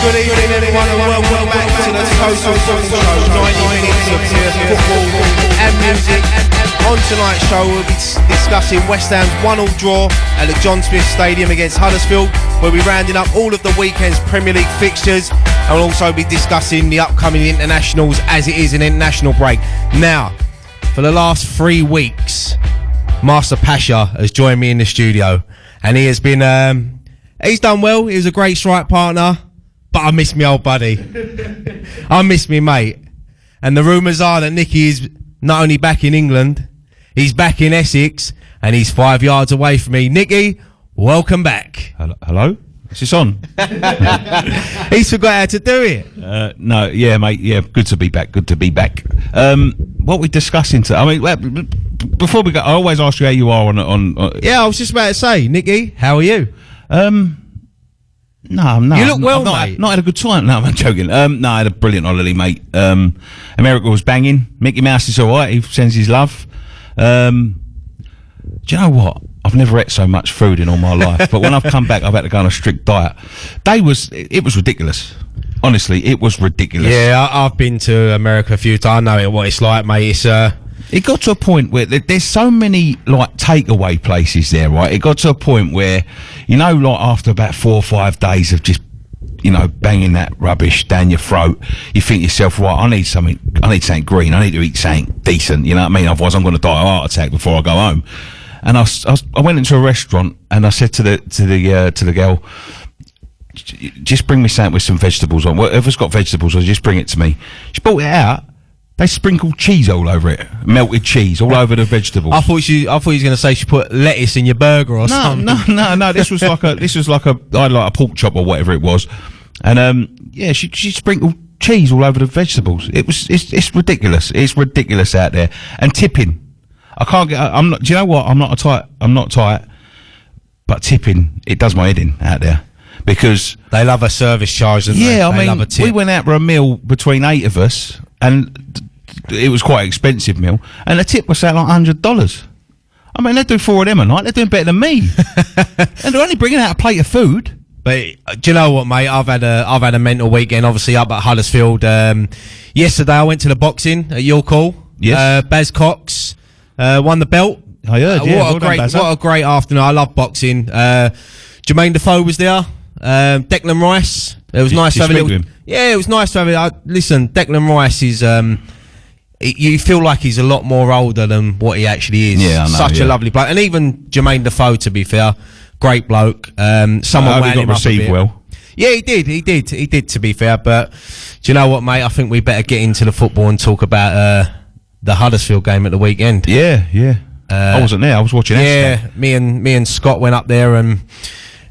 Good evening everyone and welcome back to the Total Football Show. 90 minutes of pure football and music. On tonight's show we'll be discussing West Ham's 1-1 draw at the John Smith Stadium against Huddersfield. We'll be rounding up all of the weekend's Premier League fixtures and we'll also be discussing the upcoming internationals as it is an international break. Now, for the last 3 weeks, Master Pasha has joined me in the studio and he has been... he's done well. He was a great strike partner. But I miss me old buddy. I miss me mate. And the rumours are that Nicky is not only back in England, he's back in Essex, and he's 5 yards away from me. Nicky, welcome back. Hello? Is this on? He's forgot how to do it. No, yeah, mate. Yeah, good to be back. Good to be back. What we're discussing today, I mean, before we go, I always ask you how you are on Yeah, I was just about to say, Nicky, how are you? No. You look well, mate. Not had a good time. No, I'm joking. No, I had a brilliant holiday, mate. America was banging. Mickey Mouse is all right. He sends his love. Do you know what? I've never ate so much food in all my life. But when I've come back, I've had to go on a strict diet. It was ridiculous. Honestly, it was ridiculous. Yeah, I've been to America a few times. I know what it's like, mate. It's It got to a point where there's so many like takeaway places there, right? It got to a point where, you know, like after about 4 or 5 days of just, you know, banging that rubbish down your throat, you think to yourself, right, I need something green. I need to eat something decent. You know what I mean? Otherwise, I'm going to die of a heart attack before I go home. And I went into a restaurant and I said to the girl, just bring me something with some vegetables on. Whatever's got vegetables on, just bring it to me. She brought it out. They sprinkled cheese all over it, melted cheese all over the vegetables. I thought you was going to say she put lettuce in your burger or something. No. This was like I had like a pork chop or whatever it was, and yeah, she sprinkled cheese all over the vegetables. It's ridiculous. It's ridiculous out there. And tipping, I can't get. I'm not. Do you know what? I'm not tight, but tipping, it does my head in out there because they love a service charge. Don't they? Yeah, I they mean, love a tip. We went out for a meal between 8 of us, and it was quite an expensive meal, and the tip was out like $100. I mean, they do 4 of them a night. They're doing better than me, and they're only bringing out a plate of food. But do you know what, mate? I've had a mental weekend. Obviously, up at Huddersfield. Yesterday, I went to the boxing at your call. Yes, Baz Cox won the belt. I heard. Yeah, what a great afternoon. I love boxing. Jermaine Defoe was there. Declan Rice. It was nice to have a little. Yeah, it was nice to have it. Listen, Declan Rice is. You feel like he's a lot more older than what he actually is. Yeah, I know, Such a lovely bloke, and even Jermaine Defoe, to be fair, great bloke. Someone wound him up a bit. Well. Yeah, he did. To be fair, but do you know what, mate? I think we better get into the football and talk about the Huddersfield game at the weekend. Yeah. I wasn't there. I was watching. Yeah, me and Scott went up there and.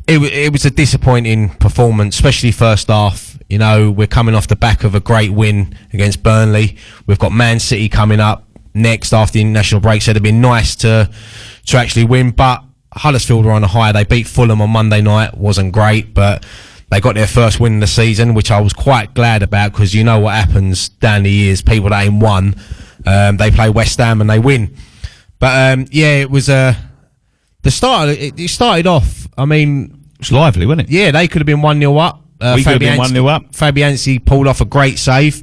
It was a disappointing performance, especially first half. You know, we're coming off the back of a great win against Burnley. We've got Man City coming up next after the international break, so it'd been nice to actually win. But Huddersfield were on a high. They beat Fulham on Monday night. Wasn't great, but they got their first win of the season, which I was quite glad about because you know what happens down the years. People that ain't won, they play West Ham and they win. But yeah, it was the start. It started off. I mean. It was lively, wasn't it? Yeah, they could have been 1-0 up. We could have been 1-0 up. Fabianski pulled off a great save.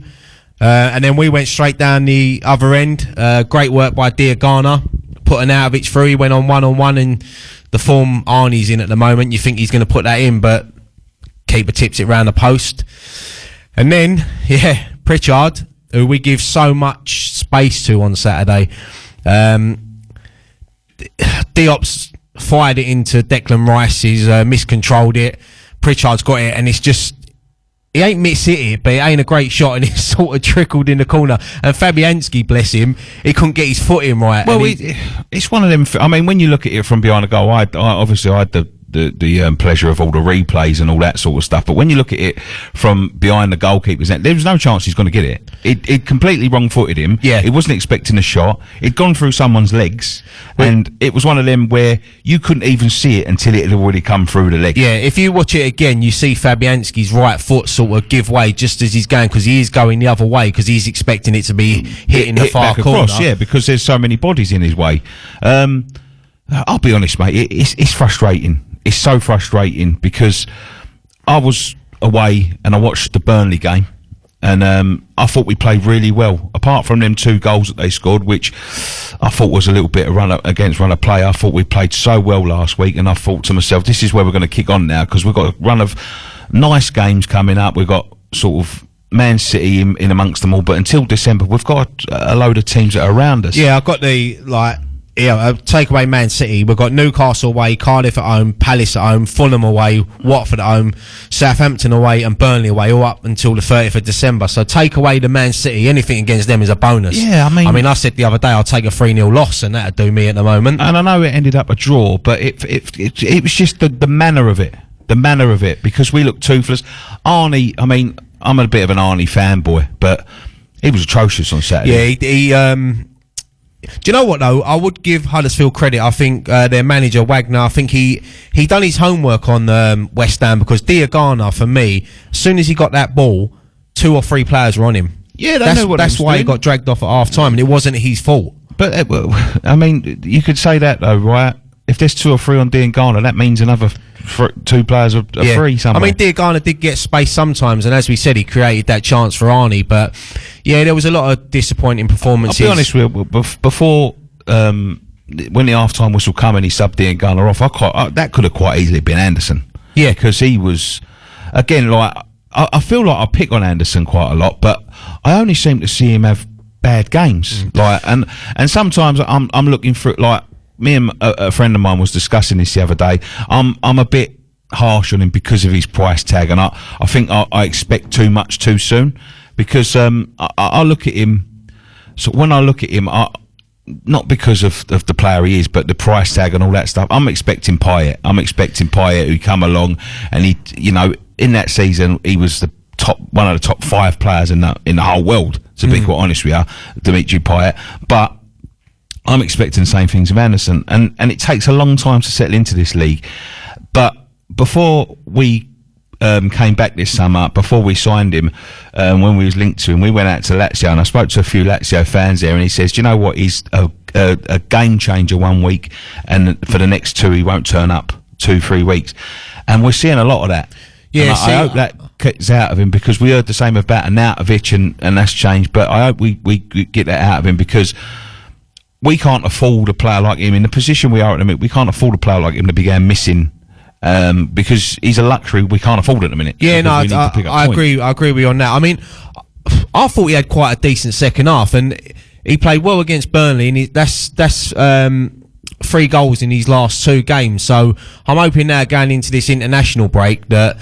And then we went straight down the other end. Great work by Diagana. Putting Arnautovic through. He went on 1-on-1 and the form Arnie's in at the moment. You think he's going to put that in, but keeper tips it round the post. And then, yeah, Pritchard, who we give so much space to on Saturday. Diop's fired it into Declan Rice. He's miscontrolled it. Pritchard's got it, and it's just he ain't missed it, but it ain't a great shot, and it's sort of trickled in the corner. And Fabianski, bless him, he couldn't get his foot in right. Well, it's one of them. I mean, when you look at it from behind the goal, I obviously had the pleasure of all the replays and all that sort of stuff. But when you look at it from behind the goalkeeper's net, there was no chance he's going to get it. It completely wrong-footed him. Yeah. He wasn't expecting a shot. It'd gone through someone's legs. And it was one of them where you couldn't even see it until it had already come through the leg. Yeah, if you watch it again, you see Fabianski's right foot sort of give way just as he's going, because he is going the other way, because he's expecting it to be hitting the far corner. Across, yeah, because there's so many bodies in his way. I'll be honest, mate, it's frustrating. It's so frustrating because I was away and I watched the Burnley game, and I thought we played really well. Apart from them 2 goals that they scored, which I thought was a little bit of run of play, I thought we played so well last week, and I thought to myself, this is where we're going to kick on now, because we've got a run of nice games coming up. We've got sort of Man City in amongst them all, but until December we've got a load of teams that are around us. Yeah, I've got take away Man City. We've got Newcastle away, Cardiff at home, Palace at home, Fulham away, Watford at home, Southampton away and Burnley away, all up until the 30th of December. So take away the Man City, anything against them is a bonus. Yeah, I mean, I said the other day I'll take a 3-0 loss, and that'd do me at the moment. And I know it ended up a draw, but it was just the manner of it. The manner of it, because we looked toothless. Arnie, I mean, I'm a bit of an Arnie fanboy, but he was atrocious on Saturday. Yeah, do you know what though? I would give Huddersfield credit. I think their manager Wagner, I think he done his homework on West Ham, because Diagana, for me, as soon as he got that ball, 2 or 3 players were on him. Yeah, that's why he got dragged off at half time, and it wasn't his fault. But I mean, you could say that though, right? If there's 2 or 3 on Diagana, that means another 2 players are free somewhere. I mean, Diagana did get space sometimes, and as we said, he created that chance for Arnie. But yeah, there was a lot of disappointing performances. I'll be honest with you, before when the half-time whistle come and he subbed Diagana off, that could have quite easily been Anderson. Yeah, because he was, again, like I feel like I pick on Anderson quite a lot, but I only seem to see him have bad games. Like, and sometimes I'm looking for, like, me and a friend of mine was discussing this the other day. I'm a bit harsh on him because of his price tag, and I think I expect too much too soon, because I look at him. So when I look at him, not because of the player he is, but the price tag and all that stuff. I'm expecting Payet who come along, and he, you know, in that season he was one of the top 5 players in the whole world. To be quite honest with you, Dimitri Payet, but I'm expecting the same things of Anderson, and it takes a long time to settle into this league. But before we came back this summer, before we signed him, when we was linked to him, we went out to Lazio, and I spoke to a few Lazio fans there, and he says, do you know what, he's a game changer one week, and for the next 2 he won't turn up 2-3 weeks, and we're seeing a lot of that. Yeah, I hope that gets out of him, because we heard the same about Arnautovic, and that's changed, but I hope we get that out of him, because we can't afford a player like him in the position we are at the minute. We can't afford a player like him to be going missing, because he's a luxury we can't afford at the minute. Yeah, no, I agree. I agree with you on that. I mean, I thought he had quite a decent second half, and he played well against Burnley, and that's 3 goals in his last 2 games. So I'm hoping now, going into this international break, that.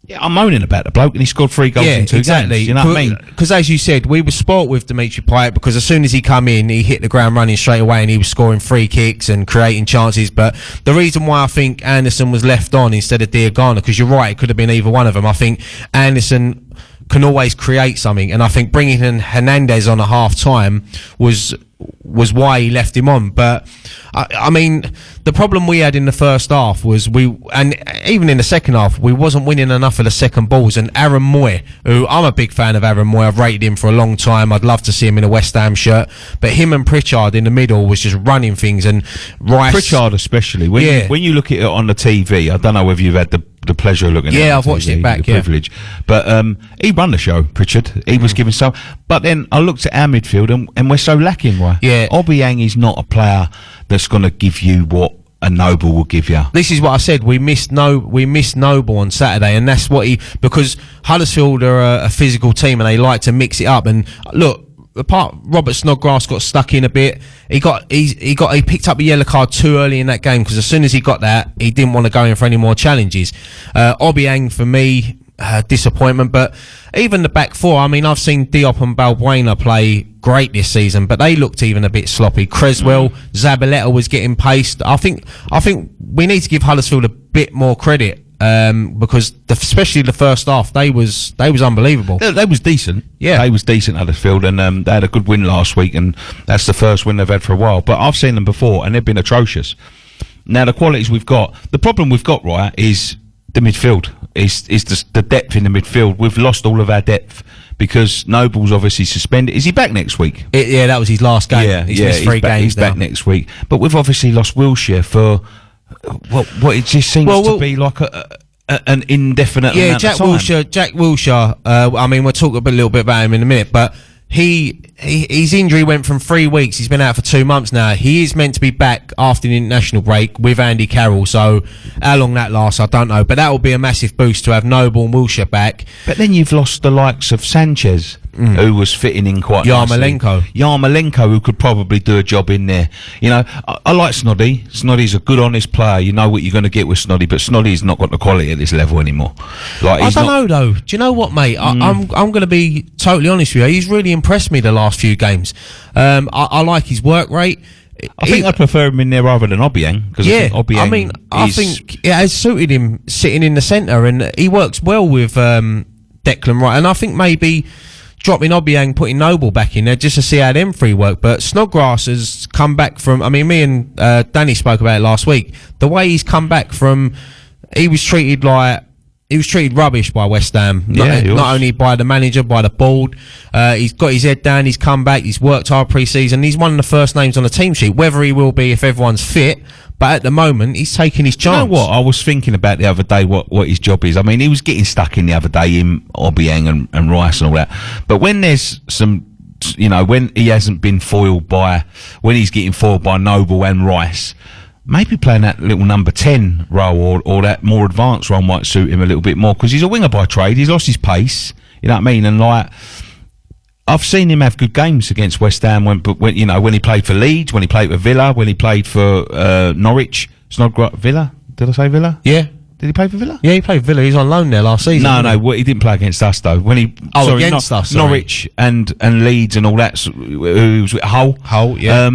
Yeah, I'm moaning about the bloke, and he scored 3 goals in 2 games. You know what I mean? Because as you said, we were spoilt with Dimitri Payet, because as soon as he come in, he hit the ground running straight away, and he was scoring free kicks and creating chances. But the reason why I think Anderson was left on instead of Diagana, because you're right, it could have been either one of them. I think Anderson can always create something, and I think bringing in Hernandez on a half time was why he left him on. But I mean, the problem we had in the first half was and even in the second half, we wasn't winning enough of the second balls. And Aaron Moy, who I'm a big fan of Aaron Moy, I've rated him for a long time. I'd love to see him in a West Ham shirt, but him and Pritchard in the middle was just running things, and Rice, Pritchard especially. When you look at it on the TV, I don't know whether you've had the pleasure of looking at it. Yeah, I've watched it back. The privilege, but he run the show, Pritchard. He was given some. But then I looked at our midfield, and we're so lacking. Right? Yeah, Obiang is not a player that's going to give you what a Noble will give you. This is what I said. We missed Noble on Saturday, and that's what because Huddersfield are a physical team, and they like to mix it up. And look, Robert Snodgrass got stuck in a bit. He picked up a yellow card too early in that game, because as soon as he got that, he didn't want to go in for any more challenges. Obiang, for me, disappointment. But even the back 4, I mean, I've seen Diop and Balbuena play great this season, but they looked even a bit sloppy. Creswell, Zabaleta was getting paced. I think we need to give Huddersfield a bit more credit, because especially the first half, they was unbelievable. They was decent. Yeah, they was decent, Huddersfield, and they had a good win last week, and that's the first win they've had for a while. But I've seen them before, and they've been atrocious. Now, the qualities we've got, the problem we've got, right, is the midfield. Is the depth in the midfield. We've lost all of our depth, because Noble's obviously suspended. Is he back next week? Yeah, that was his last game. Yeah, he's missed 3 games. He's back next week. But we've obviously lost Wilshere for what it just seems to be like an indefinite amount of time. Jack Wilshere. I mean, we'll talk a little bit about him in a minute, but his injury went from 3 weeks. He's been out for 2 months now. He is meant to be back after the international break with Andy Carroll. So how long that lasts, I don't know. But that will be a massive boost to have Noble and Wilshere back. But then you've lost the likes of Sanchez, who was fitting in quite nicely. Yarmolenko, who could probably do a job in there. You know, I like Snoddy. Snoddy's a good, honest player. You know what you're going to get with Snoddy, but Snoddy's not got the quality at this level anymore. Like, I don't know, though. Do you know what, mate? I'm going to be totally honest with you. He's really impressed me the last few games. I like his work rate. I think I'd prefer him in there rather than Obiang. I think it has suited him sitting in the centre, and he works well with Declan Rice. And I think maybe dropping Obiang, putting Noble back in there just to see how them three work. But Snodgrass has come back from, I mean, me and Danny spoke about it last week. The way he's come back from, he was treated rubbish by West Ham. Not only by the manager, by the board. He's got his head down, he's come back, he's worked hard pre-season, he's one of the first names on the team sheet. Whether he will be if everyone's fit, but at the moment, he's taking his chance. You know what? I was thinking about the other day what his job is. I mean, he was getting stuck in the other day in Obiang and Rice and all that. But when there's some, you know, when he hasn't been when he's getting foiled by Noble and Rice, maybe playing that little number 10 role or that more advanced role might suit him a little bit more, because he's a winger by trade. He's lost his pace. You know what I mean? And like, I've seen him have good games against West Ham when he played for Leeds, when he played for Villa, when he played for Norwich. Villa? Did I say Villa? Yeah. Did he play for Villa? Yeah, he played for Villa. He was on loan there last season. No, he didn't play against us though. Against us. Norwich and Leeds and all that. Who was with Hull? Hull, yeah.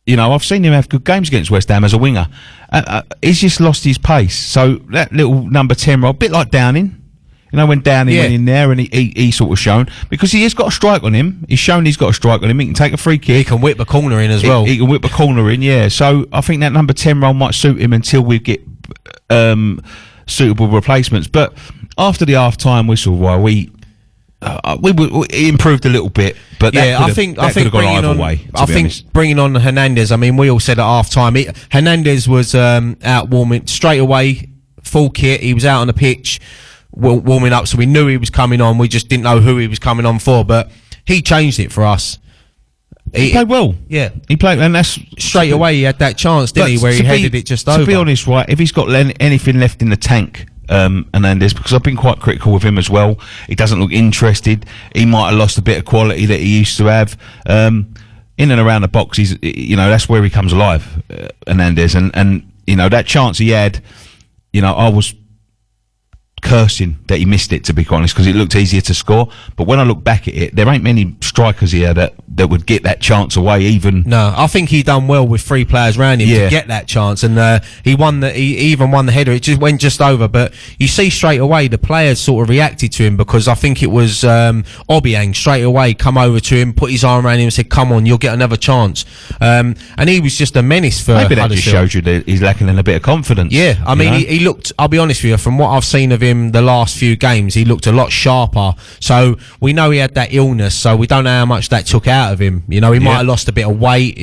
You know, I've seen him have good games against West Ham as a winger. He's just lost his pace. So that little number 10 role, a bit like Downing. You know, when Downing went in there and he sort of shown, because he has got a strike on him. He's shown he's got a strike on him. He can take a free kick. He can whip a corner in as well. He can whip a corner in, yeah. So I think that number 10 role might suit him until we get suitable replacements. But after the half-time whistle, we improved a little bit, but I think bringing on Hernandez. I mean, we all said at half time, Hernandez was out warming straight away, full kit. He was out on the pitch warming up, so we knew he was coming on. We just didn't know who he was coming on for, but he changed it for us. He played well. Yeah, he played, and that's straight away. He had that chance, didn't he, where he headed it just over. To be honest, right, if he's got anything left in the tank, Hernandez, because I've been quite critical with him as well. He doesn't look interested. He might have lost a bit of quality that he used to have. In and around the box, that's where he comes alive, Hernandez, and that chance he had, I was cursing that he missed it, to be quite honest, because it looked easier to score. But when I look back at it, there ain't many strikers here that would get that chance away. No, I think he done well with 3 players around him to get that chance, and he even won the header. It just went just over, but you see straight away the players sort of reacted to him, because I think it was Obiang straight away come over to him, put his arm around him and said, come on, you'll get another chance. And he was just a menace for Maybe that just shows you that he's lacking in a bit of confidence. Yeah, I mean, he looked, I'll be honest with you, from what I've seen of him the last few games, he looked a lot sharper. So we know he had that illness, so we don't know how much that took out of him. He might have lost a bit of weight,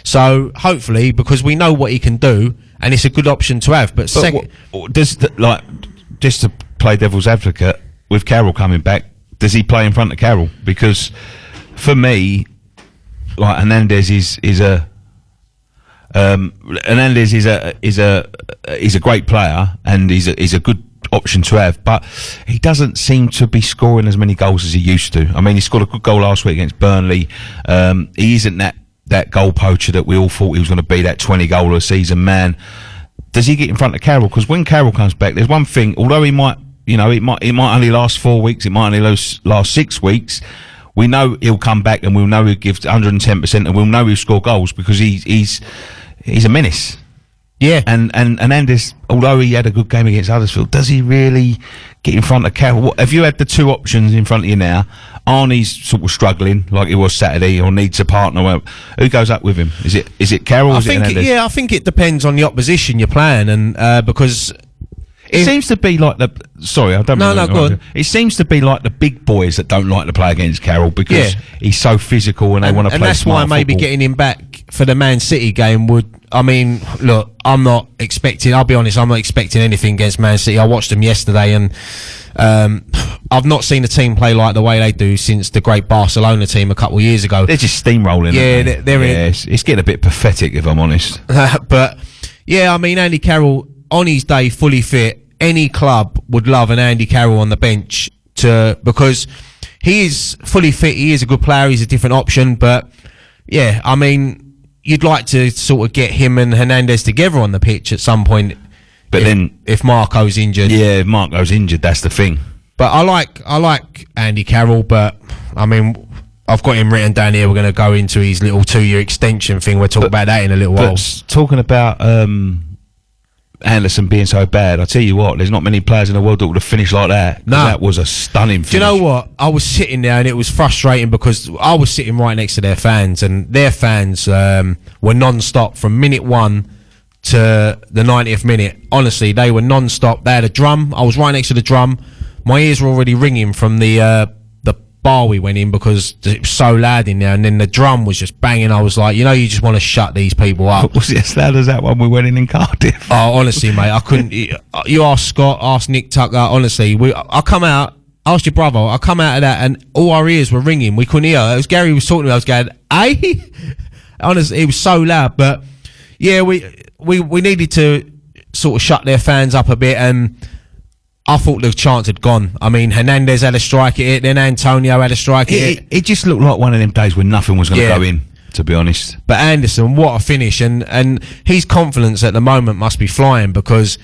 So hopefully, because we know what he can do, and it's a good option to have. But just to play devil's advocate, with Carroll coming back, does he play in front of Carroll? Because for me, like, Hernandez is a great player, and he's a good option to have, but he doesn't seem to be scoring as many goals as he used to. I mean, he scored a good goal last week against Burnley. He isn't that goal poacher that we all thought he was going to be, that 20 goal a season man. Does he get in front of Carroll? Because when Carroll comes back, there's one thing, although it might only last 4 weeks, it might only last 6 weeks, we know he'll come back, and we'll know he'll give 110%, and we'll know he'll score goals, because he's a menace. Yeah, and Hernandez, although he had a good game against Huddersfield, does he really get in front of Carroll? If you had the 2 options in front of you now, Arnie's sort of struggling like he was Saturday, or needs a partner. Who goes up with him? Is it Carroll? Or is it Hernandez? I think it depends on the opposition you're playing, and because it seems to be like It seems to be like the big boys that don't like to play against Carroll, because he's so physical and they want to play. And that's smart why maybe football. getting him back for the Man City game look, I'll be honest, I'm not expecting anything against Man City. I watched them yesterday, and I've not seen a team play like the way they do since the great Barcelona team a couple of years ago. They're just steamrolling. Yeah, it's getting a bit pathetic, if I'm honest. But yeah, I mean, Andy Carroll on his day, fully fit. Any club would love an Andy Carroll on the bench because he is fully fit. He is a good player. He's a different option, but yeah, I mean, you'd like to sort of get him and Hernandez together on the pitch at some point. But if Marco's injured, yeah, if Marco's injured, that's the thing. But I like Andy Carroll, but I mean, I've got him written down here. We're going to go into his little 2-year extension thing. We'll talk about that in a little while. Talking about Anderson being so bad, I tell you what, there's not many players in the world that would have finished like that. No, that was a stunning finish. Do you know what? I was sitting there and it was frustrating because I was sitting right next to their fans, and their fans were non-stop from minute 1 to the 90th minute. Honestly, they were non-stop. They had a drum. I was right next to the drum. My ears were already ringing from the bar we went in because it was so loud in there, and then the drum was just banging. I was like, you just want to shut these people up. Was it as loud as that one we went in Cardiff? Oh, honestly, mate, I couldn't. You ask Scott, ask Nick Tucker. Honestly, I come out, ask your brother. I come out of that, and all our ears were ringing. We couldn't hear. It was Gary was talking to me. I was going, "Eh?" Honestly, it was so loud. But yeah, we needed to sort of shut their fans up a bit, and I thought the chance had gone. I mean, Hernandez had a strike at it, then Antonio had a strike at it. It just looked like one of them days when nothing was going to go in, to be honest. But Anderson, what a finish. And his confidence at the moment must be flying because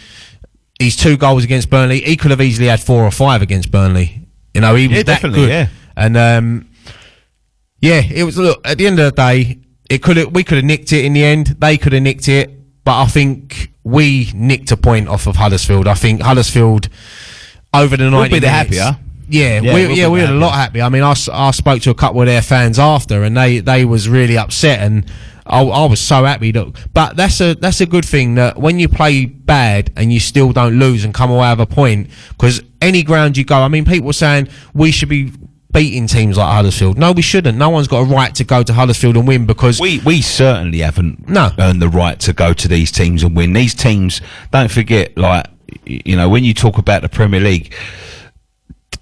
he's 2 goals against Burnley. He could have easily had 4 or 5 against Burnley. He was that good. Yeah. And, it was, look, at the end of the day, we could have nicked it in the end. They could have nicked it. But I think we nicked a point off of Huddersfield. I think Huddersfield over the 90 minutes. We'll be the happier. We were a lot happier. I mean, I spoke to a couple of their fans after, and they was really upset, and I was so happy. But that's a good thing that when you play bad and you still don't lose and come away with a point, because any ground you go, I mean, people were saying we should be beating teams like Huddersfield. No, we shouldn't. No one's got a right to go to Huddersfield and win because we certainly haven't earned the right to go to these teams and win. These teams, don't forget, like, when you talk about the Premier League,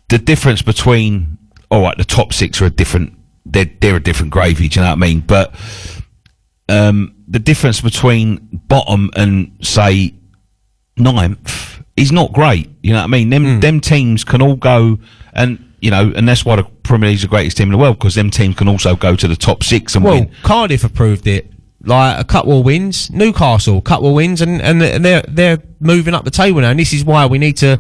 the difference between, all right, the top 6 are a different, they're a different gravy, do you know what I mean? But the difference between bottom and, say, 9th is not great, you know what I mean? Them teams can all go and, and that's why the Premier League's the greatest team in the world, because them teams can also go to the top 6 and win. Cardiff approved it. Like a couple of wins, Newcastle, couple of wins, and they're moving up the table now. And this is why we need to.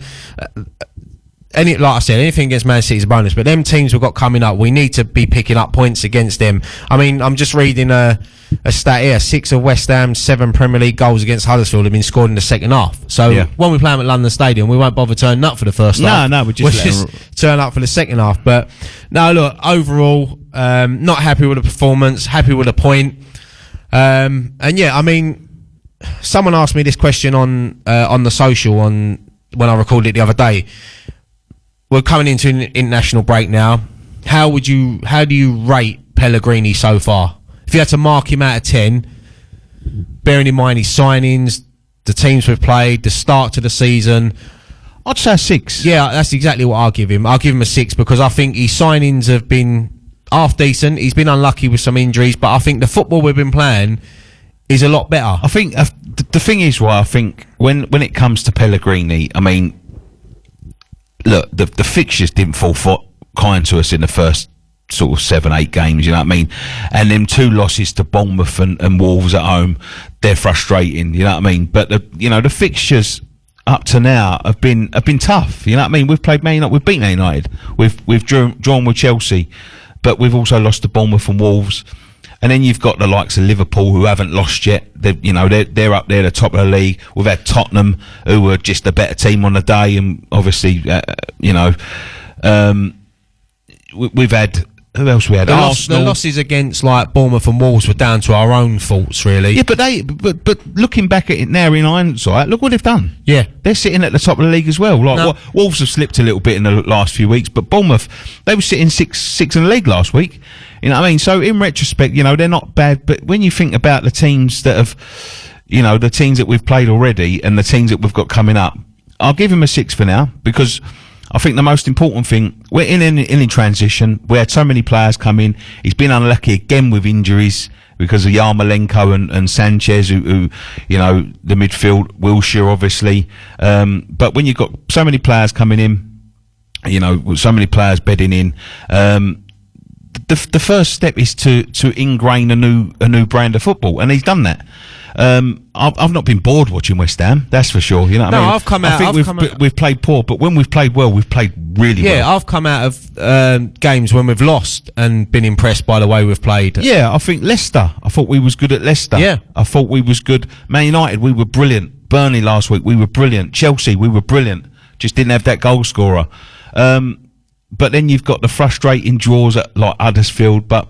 Like I said, anything against Man City is a bonus, but them teams we've got coming up, we need to be picking up points against them. I mean, I'm just reading a stat here: 6 of West Ham's 7 Premier League goals against Huddersfield have been scored in the second half. So when we play them at London Stadium, we won't bother turning up for the first half. No, we'll just turn up for the second half. But no, look, overall, not happy with the performance, happy with the point. And yeah, I mean, someone asked me this question on the social when I recorded it the other day. We're coming into an international break now. How do you rate Pellegrini so far? If you had to mark him out of 10, bearing in mind his signings, the teams we've played, the start to the season, I'd say a 6. Yeah, that's exactly what I'll give him. I'll give him a 6 because I think his signings have been half decent. He's been unlucky with some injuries, but I think the football we've been playing is a lot better. I think the thing is, I think when it comes to Pellegrini, I mean, look, the fixtures didn't fall kind to us in the first sort of 7-8 games, you know what I mean? And them 2 losses to Bournemouth and Wolves at home, they're frustrating, you know what I mean? But the fixtures up to now have been tough, you know what I mean? We've played Man United, we've beaten Man United, we've drawn with Chelsea, but we've also lost to Bournemouth and Wolves. And then you've got the likes of Liverpool who haven't lost yet. They're up there, the top of the league. We've had Tottenham who were just a better team on the day, and obviously, we've had, who else we had? Arsenal. The losses against like Bournemouth and Wolves were down to our own faults, really. Yeah, but looking back at it now in hindsight, look what they've done. Yeah, they're sitting at the top of the league as well. Wolves have slipped a little bit in the last few weeks, but Bournemouth, they were sitting six in the league last week. You know what I mean? So in retrospect, you know, they're not bad. But when you think about the teams that have, you know, the teams that we've played already and the teams that we've got coming up, I'll give him a 6 for now, because I think the most important thing, we're in transition. We had so many players come in. He's been unlucky again with injuries because of Yarmolenko and Sanchez, who you know, the midfield, Wilshere obviously. But when you've got so many players coming in, you know, so many players bedding in, the first step is to ingrain a new brand of football, and he's done that. I've not been bored watching West Ham, that's for sure. You know what I mean? I've come out. I think we've played poor, but when we've played well, we've played really well. Yeah, I've come out of games when we've lost and been impressed by the way we've played. Yeah, I think Leicester. I thought we was good at Leicester. Yeah, I thought we was good. Man United, we were brilliant. Burnley last week, we were brilliant. Chelsea, we were brilliant. Just didn't have that goal scorer. But then you've got the frustrating draws at like Huddersfield, but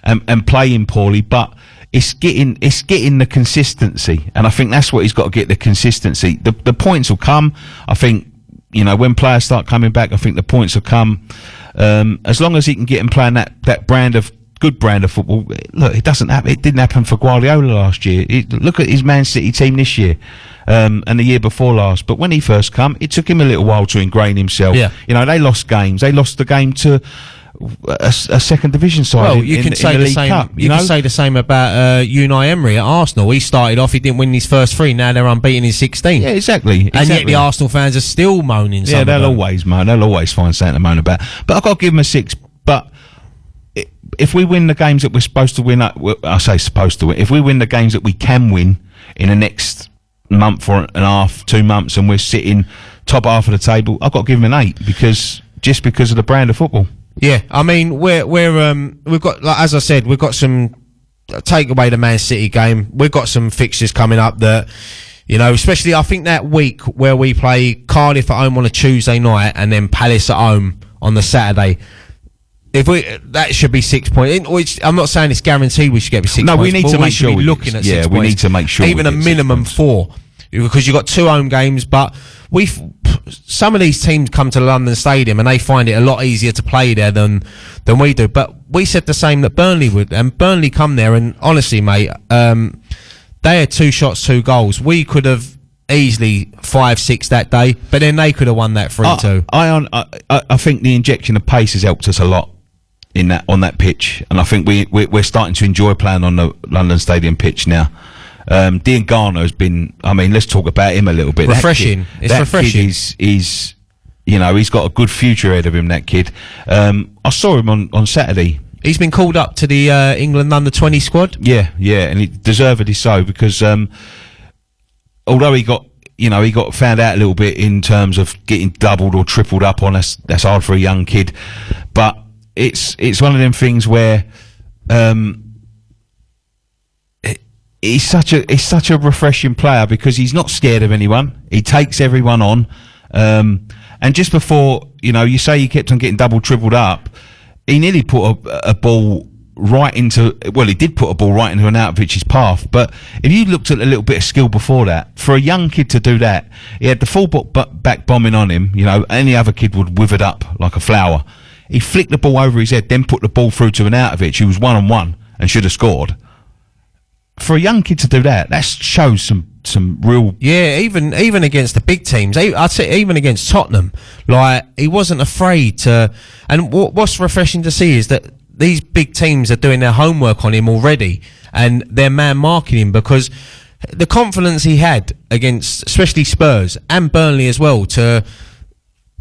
and playing poorly, but. It's getting the consistency, and I think that's what he's got to get, the consistency. The points will come. I think, you know, when players start coming back, I think the points will come. As long as he can get him playing that good brand of football. Look, it didn't happen for Guardiola last year. Look at his Man City team this year, and the year before last. But when he first come, it took him a little while to ingrain himself. Yeah. You know, they lost games. They lost the game to a second division side. Well, you can say the same. Cup, you can say the same about Unai Emery at Arsenal. He started off, he didn't win his first 3. Now they're unbeaten in 16. Yeah, exactly. And yet the Arsenal fans are still moaning. Yeah, they'll always moan. They'll always find something to moan about. But I've got to give them a 6. But if we win the games that we're supposed to win, I say supposed to win. If we win the games that we can win in the next month or and a half, 2 months, and we're sitting top half of the table, I've got to give them an 8 because of the brand of football. Yeah, I mean, we've got, like, as I said, we've got some, take away the Man City game, we've got some fixtures coming up that, you know, especially I think that week where we play Cardiff at home on a Tuesday night and then Palace at home on the Saturday. That should be 6 points. Which I'm not saying it's guaranteed we should get 6 points. No, we need to make sure we looking at 6 points. Yeah, we need to make sure even a minimum 4, because you've got 2 home games, but some of these teams come to the London Stadium and they find it a lot easier to play there than we do. But we said the same that Burnley would, and Burnley come there and honestly, mate, they had 2 shots, 2 goals. We could have easily 5-6 that day, but then they could have won that 3-2. I think the injection of pace has helped us a lot on that pitch, and I think we're starting to enjoy playing on the London Stadium pitch now. Dean Garner has been, I mean, let's talk about him a little bit. Refreshing. It's refreshing. Kid you know, he's got a good future ahead of him, that kid. I saw him on Saturday. He's been called up to the England under-20 squad. Yeah, and he deservedly so, because although he got found out a little bit in terms of getting doubled or tripled up on us, that's hard for a young kid. But it's one of them things where he's such a refreshing player, because he's not scared of anyone. He takes everyone on. And just before, you know, you say he kept on getting double, tripled up, he nearly put a ball right into, well, he did put a ball right into an Arnautovic's path. But if you looked at a little bit of skill before that, for a young kid to do that, he had the full back bombing on him. You know, any other kid would withered up like a flower. He flicked the ball over his head, then put the ball through to an Arnautovic who was 1-on-1 and should have scored. For a young kid to do that shows some real. Yeah, even against the big teams, I'd say even against Tottenham, like, he wasn't afraid to. And what's refreshing to see is that these big teams are doing their homework on him already, and they're man marking him, because the confidence he had against, especially Spurs and Burnley as well.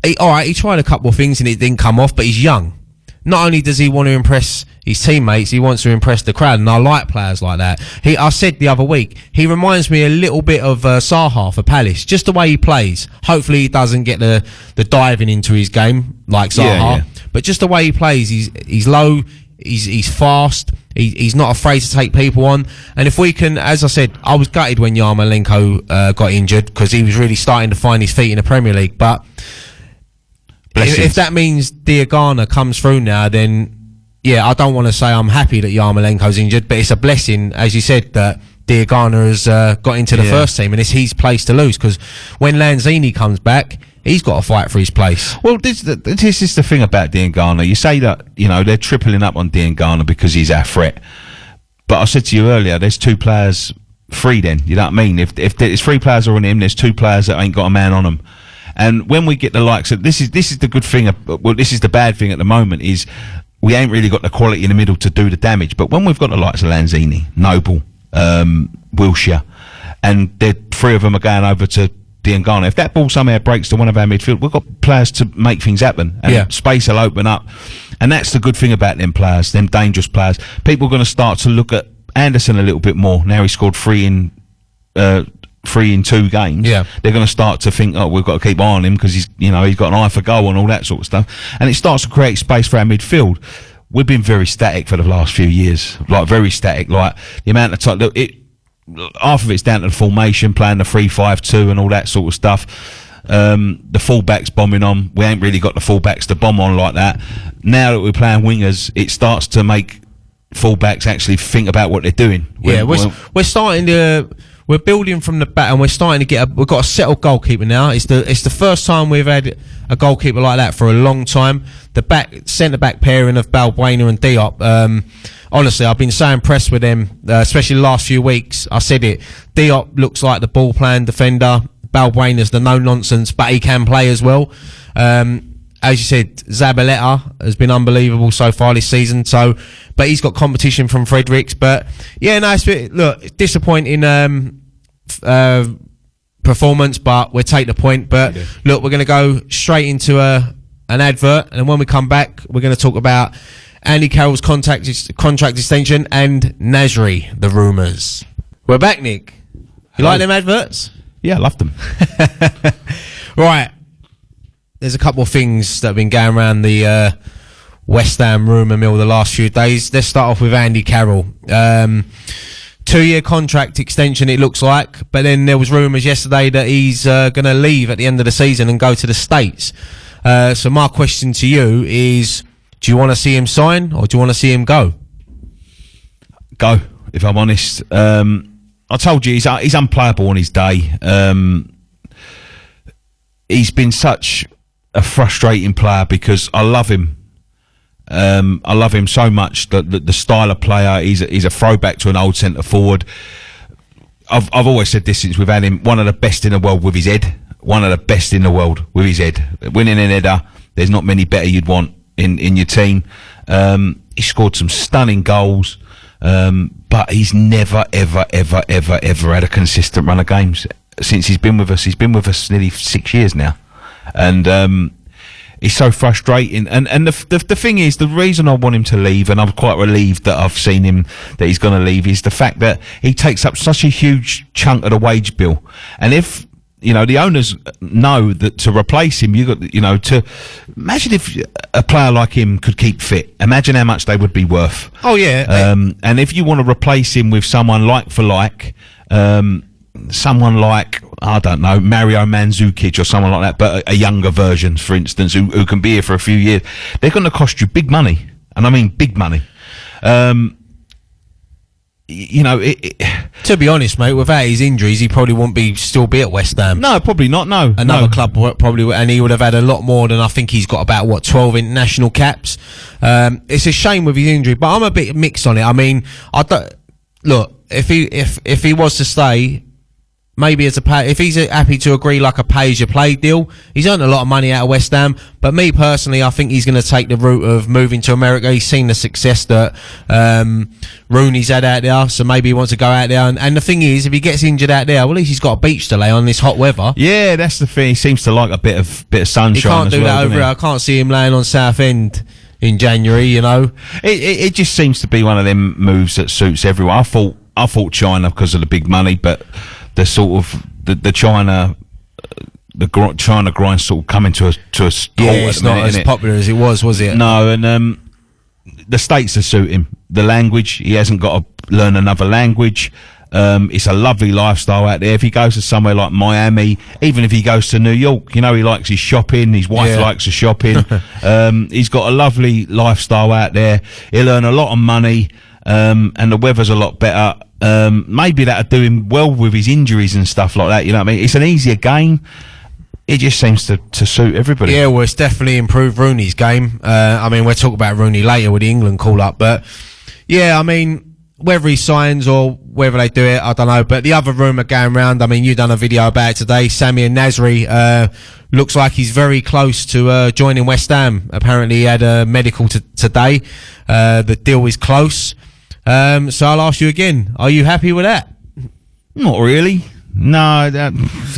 He tried a couple of things and it didn't come off, but he's young. Not only does he want to impress his teammates, he wants to impress the crowd, and I like players like that. I said the other week, he reminds me a little bit of Zaha for Palace, just the way he plays. Hopefully he doesn't get the diving into his game like Zaha, but just the way he plays, he's low, he's fast, he's not afraid to take people on. And if we can, as I said, I was gutted when Yarmolenko got injured, because he was really starting to find his feet in the Premier League, but if that means Diagana comes through now, then yeah, I don't want to say I'm happy that Yarmolenko's injured, but it's a blessing, as you said, that Diagana has got into the first team, and it's his place to lose, because when Lanzini comes back, he's got to fight for his place. Well, this is the thing about Diangana. You say that, you know, they're tripling up on Diangana because he's our threat. But I said to you earlier, there's 2 players free then, you know what I mean? If there's 3 players are on him, there's 2 players that ain't got a man on them. And when we get the likes of, this is the good thing, this is the bad thing at the moment, is we ain't really got the quality in the middle to do the damage. But when we've got the likes of Lanzini, Noble, Wilshere, and 3 of them are going over to Diangana, if that ball somehow breaks to one of our midfield, we've got players to make things happen, and space will open up. And that's the good thing about them players, them dangerous players. People are going to start to look at Anderson a little bit more. Now he scored 3 in 2 games. Yeah. They're going to start to think, oh, we've got to keep eye on him because he's got an eye for goal and all that sort of stuff. And it starts to create space for our midfield. We've been very static for the last few years, like very static. Like the amount of time, half of it's down to the formation, playing the 3-5-2 and all that sort of stuff. The fullbacks bombing on. We ain't really got the fullbacks to bomb on like that. Now that we're playing wingers, it starts to make fullbacks actually think about what they're doing. We're starting to. We're building from the back, and we're starting to we've got a settled goalkeeper now. It's the first time we've had a goalkeeper like that for a long time. The centre back pairing of Balbuena and Diop. Honestly, I've been so impressed with them, especially the last few weeks. I said it. Diop looks like the ball playing defender. Balbuena's the no nonsense, but he can play as well. As you said, Zabaleta has been unbelievable so far this season. But he's got competition from Fredericks. But yeah, no, it's disappointing performance, but we'll take the point. But look, we're going to go straight into an advert, and when we come back, we're going to talk about Andy Carroll's contract extension and Nasri, the rumours. We're back, Nick. You like them adverts? Yeah, I love them. Right. There's a couple of things that have been going around the West Ham rumour mill the last few days. Let's start off with Andy Carroll. 2-year contract extension, it looks like, but then there was rumours yesterday that he's going to leave at the end of the season and go to the States. So my question to you is, do you want to see him sign or do you want to see him go? Go, if I'm honest. I told you, he's unplayable on his day. He's been such a frustrating player because I love him. I love him so much. The style of player, he's a throwback to an old centre forward. I've always said this since we've had him, one of the best in the world with his head. One of the best in the world with his head. Winning an header, there's not many better you'd want in your team. He scored some stunning goals, but he's never, ever had a consistent run of games since he's been with us. He's been with us nearly 6 years now. And it's so frustrating. And the thing is, the reason I want him to leave, and I'm quite relieved that I've seen him, that he's going to leave, is the fact that he takes up such a huge chunk of the wage bill. And if, the owners know that to replace him, you got, to imagine if a player like him could keep fit. Imagine how much they would be worth. Oh, yeah. And if you want to replace him with someone like for like, someone like, I don't know, Mario Mandzukic or someone like that, but a younger version, for instance, who can be here for a few years, they're going to cost you big money. And I mean big money. To be honest, mate, without his injuries, he probably wouldn't still be at West Ham. No, probably not, no. Another club probably, and he would have had a lot more than, I think he's got about, 12 international caps. It's a shame with his injury, but I'm a bit mixed on it. I mean, look, if he was to stay, maybe if he's happy to agree like a pay-as-you-play deal, he's earned a lot of money out of West Ham. But me personally, I think he's going to take the route of moving to America. He's seen the success that Rooney's had out there, so maybe he wants to go out there. And the thing is, if he gets injured out there, well, at least he's got a beach to lay on this hot weather. Yeah, that's the thing. He seems to like a bit of sunshine. He can't do that over here. I can't see him laying on Southend in January. It just seems to be one of them moves that suits everyone. I thought China because of the big money, but the sort of the China grind sort of coming to a halt. Yeah, it's not as popular as it was it? No, and the States are suit him. The language, he hasn't got to learn another language. It's a lovely lifestyle out there. If he goes to somewhere like Miami, even if he goes to New York, he likes his shopping. His wife likes the shopping. He's got a lovely lifestyle out there. He'll earn a lot of money, and the weather's a lot better. Maybe that'll do him well with his injuries and stuff like that. You know what I mean? It's an easier game. it just seems to suit everybody. Yeah, well, it's definitely improved Rooney's game. I mean, we'll talk about Rooney later with the England call-up, but yeah, I mean, whether he signs or whether they do it, I don't know. But the other rumour going around, I mean, you done a video about it today. Samir Nasri looks like he's very close to joining West Ham. Apparently, he had a medical today. The deal is close. So I'll ask you again: are you happy with that? Not really. No,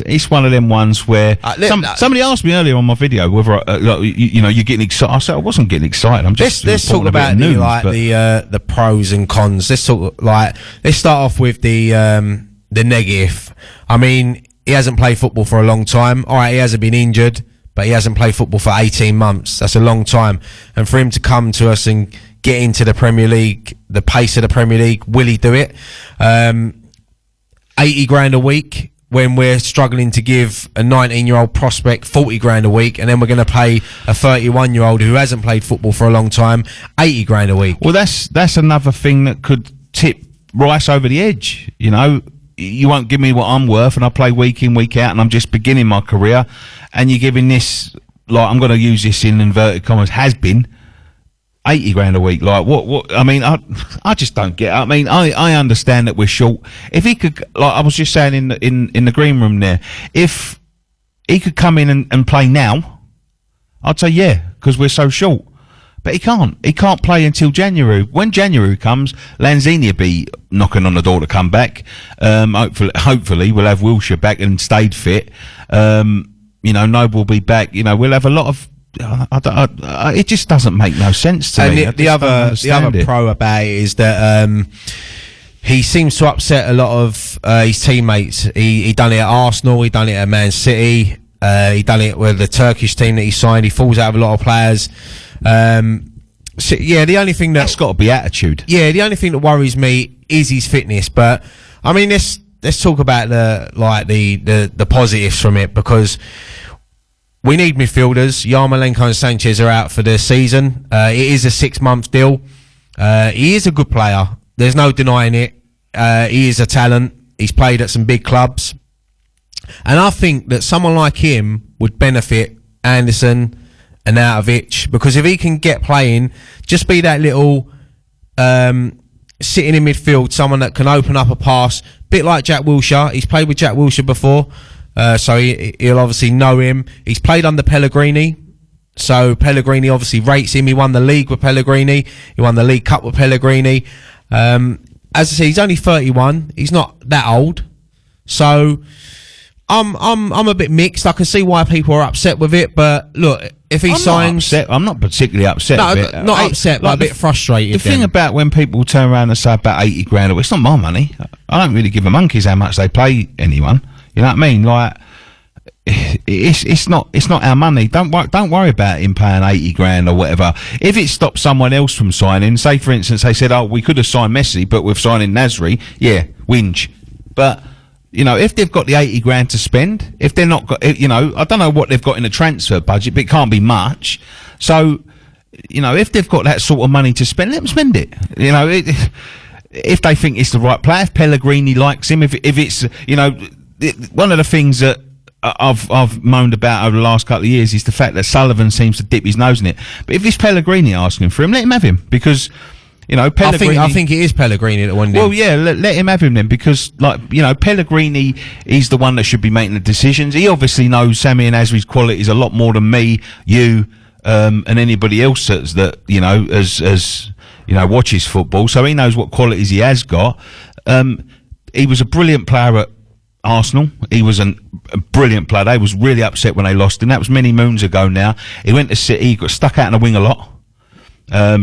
it's one of them ones where somebody asked me earlier on my video whether you're getting excited. I said I wasn't getting excited. I'm just let's talk about the pros and cons. Let's start off with the negative. I mean, he hasn't played football for a long time. All right, he hasn't been injured, but he hasn't played football for 18 months. That's a long time, and for him to come to us and get into the Premier League, the pace of the Premier League, will he do it? 80 grand a week when we're struggling to give a 19-year-old prospect 40 grand a week, and then we're going to pay a 31-year-old who hasn't played football for a long time 80 grand a week. Well, that's another thing that could tip Rice over the edge. You know, you won't give me what I'm worth, and I play week in, week out, and I'm just beginning my career, and you're giving this, like, I'm going to use this in inverted commas, has been 80 grand a week. Like, what I mean, I just don't get it. I mean, I understand that we're short. If he could, like I was just saying in the green room there, if he could come in and play now, I'd say yeah, because we're so short. But he can't. He can't play until January. When January comes, Lanzini will be knocking on the door to come back. Hopefully we'll have Wilshere back and stayed fit. Noble will be back. You know, we'll have a lot of. It just doesn't make no sense to me. The other pro about it is that he seems to upset a lot of his teammates. He done it at Arsenal. He done it at Man City. He done it with the Turkish team that he signed. He falls out of a lot of players. So, yeah, the only thing that's got to be attitude. Yeah, the only thing that worries me is his fitness. But I mean, let's talk about the positives from it, because we need midfielders. Yarmolenko and Sanchez are out for the season. It is a 6-month deal. He is a good player. There's no denying it. He is a talent. He's played at some big clubs. And I think that someone like him would benefit Anderson and Arnautovic, because if he can get playing, just be that little sitting in midfield, someone that can open up a pass, bit like Jack Wilshere. He's played with Jack Wilshere before. So he'll obviously know him. He's played under Pellegrini, so Pellegrini obviously rates him. He won the league with Pellegrini. He won the League Cup with Pellegrini. As I say, he's only 31. He's not that old. So I'm a bit mixed. I can see why people are upset with it, but look, if he signs, I'm not particularly upset. No, not upset, but a bit frustrated. The thing about when people turn around and say about 80 grand, it's not my money. I don't really give a monkeys how much they pay anyone. You know what I mean? Like, it's not our money. Don't worry about him paying 80 grand or whatever. If it stops someone else from signing, say for instance they said, oh, we could have signed Messi, but we're signing Nasri. Yeah, whinge. But you know, if they've got the 80 grand to spend, if they're not got, you know, I don't know what they've got in the transfer budget, but it can't be much. So, you know, if they've got that sort of money to spend, let them spend it. You know, if they think it's the right player, if Pellegrini likes him, if it's, you know. One of the things that I've moaned about over the last couple of years is the fact that Sullivan seems to dip his nose in it. But if it's Pellegrini asking for him, let him have him, because you know Pellegrini. I think it is Pellegrini that wanted him. Well, yeah, let him have him then, because like you know Pellegrini is the one that should be making the decisions. He obviously knows Samir Nasri's qualities a lot more than me, you, and anybody else that you know as you know watches football. So he knows what qualities he has got. He was a brilliant player at Arsenal. He was a brilliant player. They was really upset when they lost him. That was many moons ago now. He went to City. He got stuck out in the wing a lot.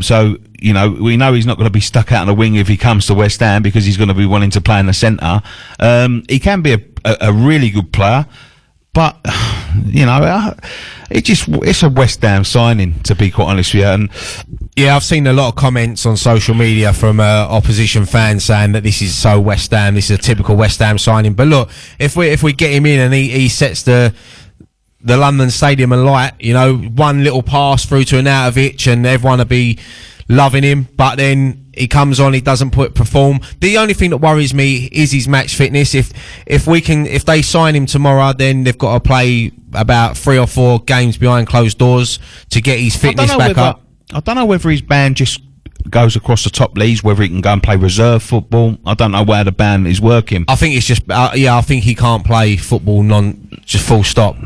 So, you know, we know he's not going to be stuck out in the wing if he comes to West Ham, because he's going to be wanting to play in the centre. He can be a really good player, but, you know, it's a West Ham signing, to be quite honest with you. And yeah, I've seen a lot of comments on social media from opposition fans saying that this is so West Ham, this is a typical West Ham signing. But look, if we get him in and he sets the London Stadium alight, you know, one little pass through to Arnautovic and everyone will be loving him, but then he comes on, he doesn't perform. The only thing that worries me is his match fitness. If they sign him tomorrow, then they've got to play about 3 or 4 games behind closed doors to get his fitness back up. I don't know whether his ban just goes across the top leagues, whether he can go and play reserve football. I don't know where the ban is working. I think it's just I think he can't play football just full stop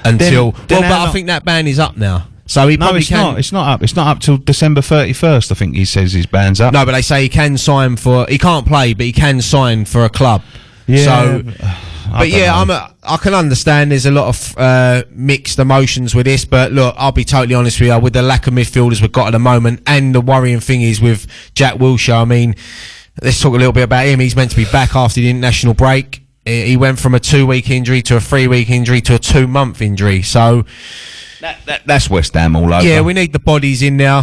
until. But I think that ban is up now. So he probably it's not. It's not up. It's not up till December 31st. I think he says his ban's up. No, but they say he can sign for. He can't play, but he can sign for a club. Yeah. So, I can understand. There's a lot of mixed emotions with this, but look, I'll be totally honest with you. With the lack of midfielders we've got at the moment, and the worrying thing is with Jack Wilshere. I mean, let's talk a little bit about him. He's meant to be back after the international break. He went from a 2-week injury to a 3-week injury to a 2-month injury. So. That's West Ham all over. Yeah, we need the bodies in there.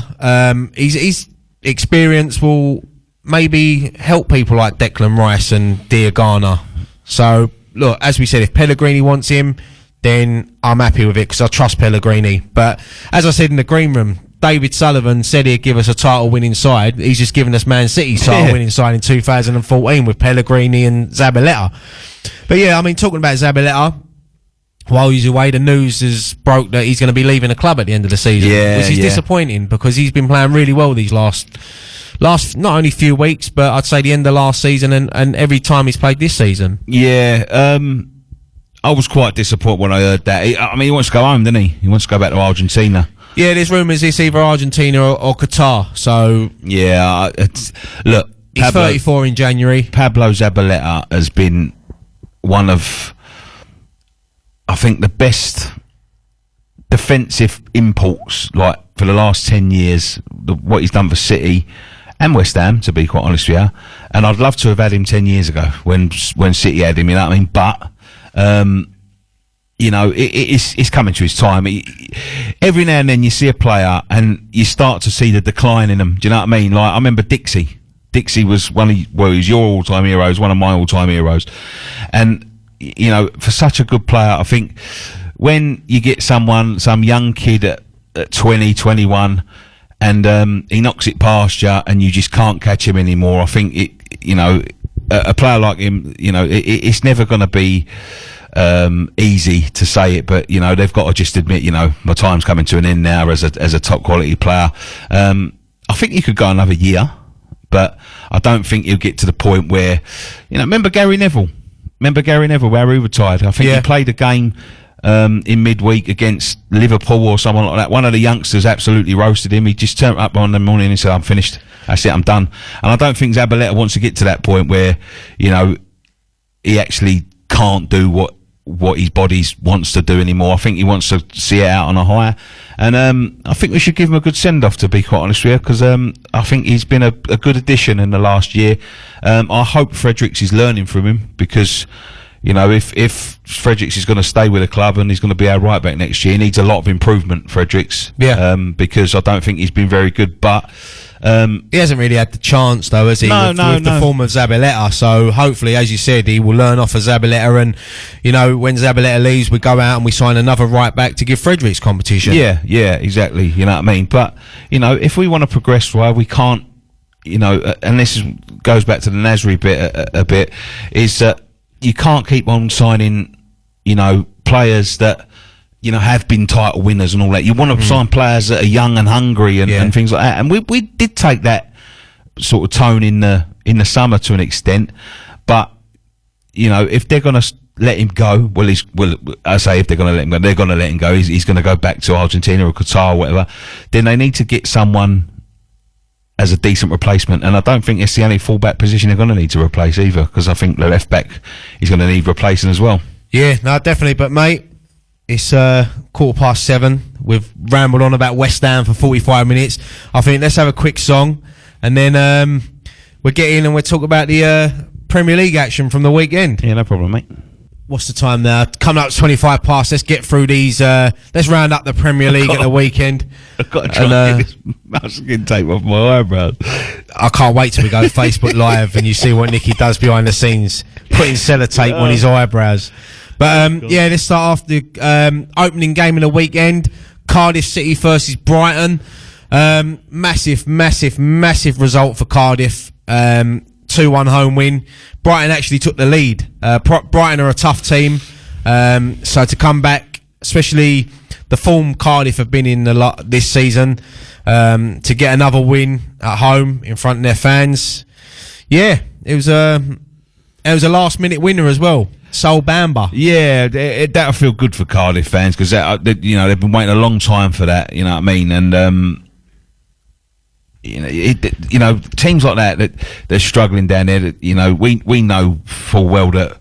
His experience will maybe help people like Declan Rice and Diagana. So, look, as we said, if Pellegrini wants him, then I'm happy with it because I trust Pellegrini. But as I said in the green room, David Sullivan said he'd give us a title-winning side. He's just given us Man City's title-winning side in 2014 with Pellegrini and Zabaleta. But yeah, I mean, talking about Zabaleta, while he's away, the news has broke that he's going to be leaving the club at the end of the season, which is disappointing because he's been playing really well these last not only few weeks, but I'd say the end of last season and every time he's played this season. Yeah, I was quite disappointed when I heard that. I mean, he wants to go home, doesn't he? He wants to go back to Argentina. Yeah, there's rumours it's either Argentina or Qatar. So yeah, look, he's 34 in January. Pablo Zabaleta has been one of, I think, the best defensive imports, like, for the last 10 years, what he's done for City and West Ham, to be quite honest with you. And I'd love to have had him 10 years ago when City had him, you know what I mean? But, you know, it's coming to his time. Every now and then you see a player and you start to see the decline in them. Do you know what I mean? Like, I remember Dixie. Dixie was he's your all-time hero, one of my all-time heroes. And, you know, for such a good player, I think when you get some young kid at 20, 21, and he knocks it past you and you just can't catch him anymore, I think a player like him, you know, it's never going to be easy to say it, but, you know, they've got to just admit, you know, my time's coming to an end now as a top quality player. I think he could go another year, but I don't think he'll get to the point where, you know, remember Gary Neville where he retired? I think he played a game in midweek against Liverpool or someone like that. One of the youngsters absolutely roasted him. He just turned up on the morning and said, I'm finished. That's it, I'm done. And I don't think Zabaleta wants to get to that point where, you know, he actually can't do what his body wants to do anymore. I think he wants to see it out on a high. And I think we should give him a good send-off, to be quite honest with you, because I think he's been a good addition in the last year. I hope Fredericks is learning from him, because, you know, if Fredericks is going to stay with the club and he's going to be our right back next year, he needs a lot of improvement, Fredericks. Yeah. Because I don't think he's been very good, but he hasn't really had the chance, though, has he? With the form of Zabaleta. So hopefully, as you said, he will learn off of Zabaleta, and, you know, when Zabaleta leaves, we go out and we sign another right back to give Fredericks competition. Yeah, exactly. You know what I mean? But, you know, if we want to progress, right, we can't, you know, and this goes back to the Nasri bit a bit, is that you can't keep on signing, you know, players that, you know, have been title winners and all that. You want to sign players that are young and hungry and things like that. And we did take that sort of tone in the summer to an extent. But, you know, if they're going to let him go, I say if they're going to let him go, they're going to let him go. He's going to go back to Argentina or Qatar or whatever. Then they need to get someone as a decent replacement. And I don't think it's the only fullback position they're going to need to replace either, because I think the left back is going to need replacing as well. Yeah, no, definitely. But, mate, it's 7:15. We've rambled on about West Ham for 45 minutes. I think let's have a quick song, and then we'll get in and we'll talk about the Premier League action from the weekend. Yeah, no problem, mate. What's the time now? Coming up to 25 past. Let's get through these. Let's round up the Premier League at the weekend. I've got to try and get this masking tape off my eyebrows. I can't wait till we go to Facebook Live and you see what Nicky does behind the scenes, putting sellotape on his eyebrows. But let's start off the opening game of the weekend. Cardiff City versus Brighton. Massive result for Cardiff. 2-1 home win. Brighton actually took the lead. Brighton are a tough team. So to come back, especially the form Cardiff have been in this season, to get another win at home in front of their fans, it was a last minute winner as well. Sol Bamba. Yeah, that'll feel good for Cardiff fans because they've been waiting a long time for that. You know what I mean? And teams like that they're struggling down there. We know full well that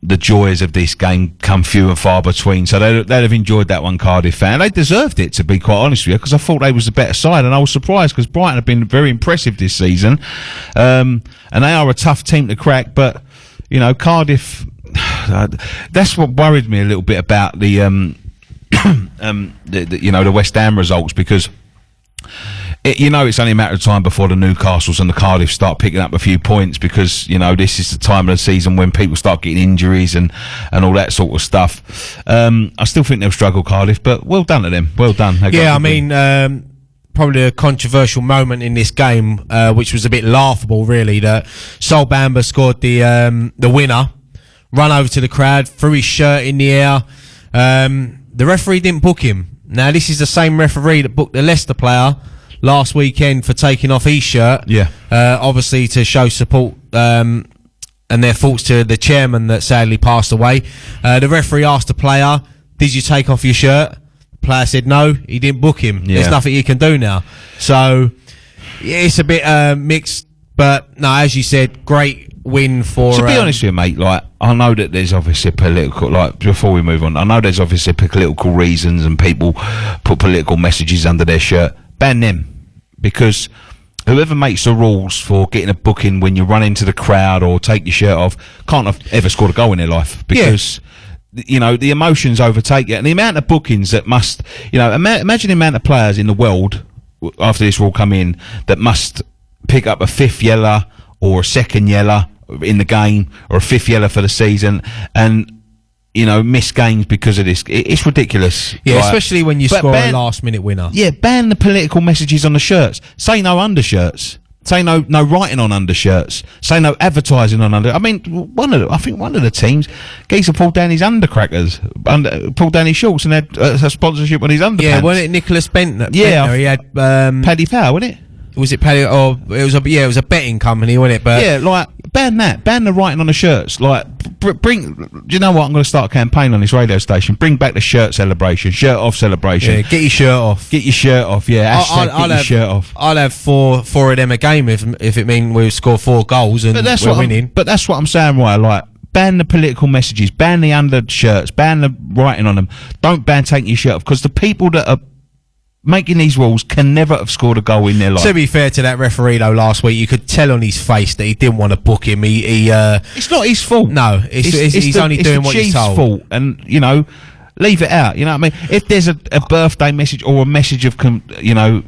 the joys of this game come few and far between. So they'd have enjoyed that one, Cardiff fan. They deserved it, to be quite honest with you, because I thought they was the better side, and I was surprised because Brighton have been very impressive this season, and they are a tough team to crack. But Cardiff, that's what worried me a little bit about the West Ham results, because it's only a matter of time before the Newcastles and the Cardiff start picking up a few points, because this is the time of the season when people start getting injuries and all that sort of stuff. I still think they'll struggle, Cardiff, but well done to them. Well done. Probably a controversial moment in this game, which was a bit laughable, really, that Sol Bamba scored the winner, run over to the crowd, threw his shirt in the air. The referee didn't book him. Now, this is the same referee that booked the Leicester player last weekend for taking off his shirt. Yeah. Obviously to show support and their thoughts to the chairman that sadly passed away. The referee asked the player, "Did you take off your shirt?" The player said no, he didn't book him. Yeah. There's nothing he can do now. So it's a bit mixed, but no, as you said, great win for... To be honest with you, mate, I know that there's obviously political... before we move on, I know there's obviously political reasons and people put political messages under their shirt. Ban them, because whoever makes the rules for getting a booking when you run into the crowd or take your shirt off can't have ever scored a goal in their life, because the emotions overtake it, and the amount of bookings that must imagine the amount of players in the world after this rule come in that must pick up a fifth yellow or a second yellow in the game or a fifth yellow for the season, and miss games because of this. It's ridiculous. Yeah, especially when you score a last-minute winner. Yeah, ban the political messages on the shirts. Say no undershirts. Say no writing on undershirts. Say no advertising on under. I mean, I think one of the teams, Geezer pulled down his undercrackers, pulled down his shorts, and had a sponsorship on his underpants. Yeah, wasn't it Nicholas Bentner? Yeah, he had Paddy Power, wasn't it? Was it Paddy? Or it was a betting company, wasn't it? But yeah, ban that. Ban the writing on the shirts. Bring. Do you know what? I'm going to start a campaign on this radio station. Bring back the shirt celebration, shirt off celebration. Yeah, get your shirt off. Get your shirt off. Yeah, get your shirt off. I'll have four of them a game if it means we score 4 goals and we're winning. But that's what I'm saying, right? Ban the political messages. Ban the undershirts. Ban the writing on them. Don't ban taking your shirt off, because the people that are making these rules can never have scored a goal in their life. To be fair to that referee, though, last week you could tell on his face that he didn't want to book him. It's not his fault. No, he's only doing what he's told. Fault, and leave it out. You know what I mean? If there's a birthday message or a message of condolence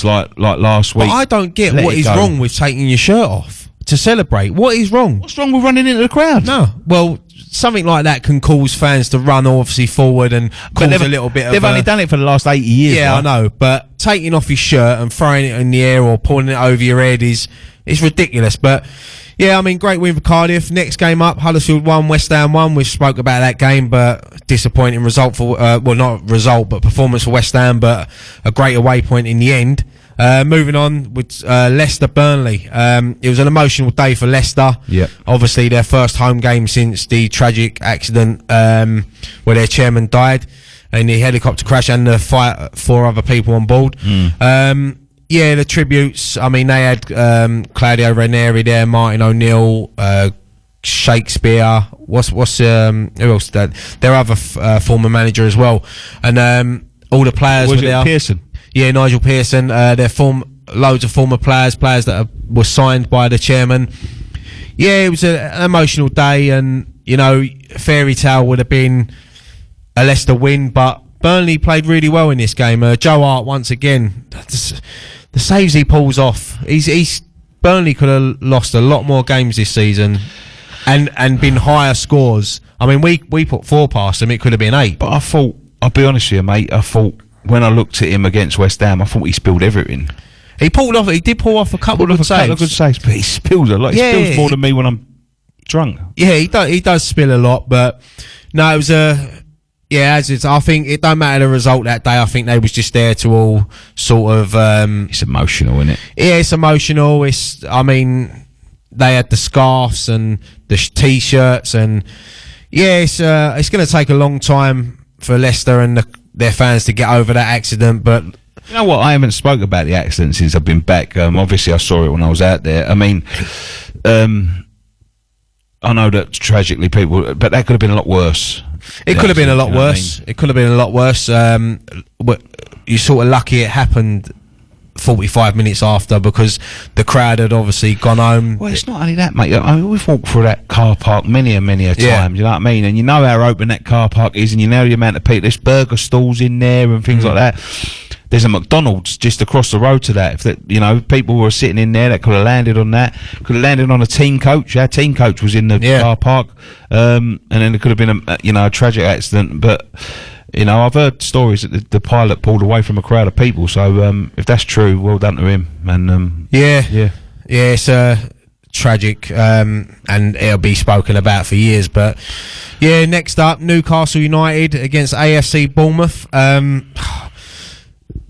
like last week, but I don't get what is wrong with taking your shirt off to celebrate. What is wrong? What's wrong with running into the crowd? No, well, something like that can cause fans to run obviously forward and cause a little bit of... They've only done it for the last 80 years. Yeah, right? I know, but taking off your shirt and throwing it in the air or pulling it over your head is ridiculous. But yeah, I mean, great win for Cardiff. Next game up, Huddersfield 1, West Ham 1. We spoke about that game, but disappointing result for... well, not result, but performance for West Ham, but a great away point in the end. Moving on with Leicester Burnley. It was an emotional day for Leicester. Yep. Obviously their first home game since the tragic accident where their chairman died in the helicopter crash, and the 4 other people on board. The tributes. I mean, they had Claudio Ranieri there, Martin O'Neill, Shakespeare. What's who else? Their other former manager as well, and all the players were there. Pearson. Yeah, Nigel Pearson. Loads of former players that were signed by the chairman. Yeah, it was an emotional day, and fairy tale would have been a Leicester win, but Burnley played really well in this game. Joe Hart once again, the saves he pulls off. Burnley could have lost a lot more games this season, and been higher scores. I mean, we put 4 past them. It could have been 8. But I'll be honest with you, mate. I thought when I looked at him against West Ham, I thought he spilled everything. He did pull off a couple of good saves, but he spills a lot. He spills more than me when I'm drunk. Yeah, he does spill a lot, but no, it was I think it don't matter the result that day. I think they was just there to all sort of. It's emotional, isn't it? Yeah, it's emotional. I mean, they had the scarves and the t-shirts, and it's going to take a long time for Leicester and their fans to get over that accident. But you know what? I haven't spoke about the accident since I've been back. Obviously, I saw it when I was out there. I mean, I know that tragically people, but that could have been a lot worse. It could have been a lot worse. It could have been a lot worse. You're sort of lucky it happened 45 minutes after, because the crowd had obviously gone home. Well, it's not only that, mate. I mean, we've walked through that car park many a time. You know what I mean? And you know how open that car park is, and you know the amount of people. There's burger stalls in there and things like that. There's a McDonald's just across the road to that. If that, you know, people were sitting in there that could have landed on that. Could have landed on a team coach. Our team coach was in the car park, and then there could have been a tragic accident. But you know, I've heard stories that the pilot pulled away from a crowd of people. So if that's true, well done to him. And it's tragic, and it'll be spoken about for years. But yeah, next up, Newcastle United against AFC Bournemouth.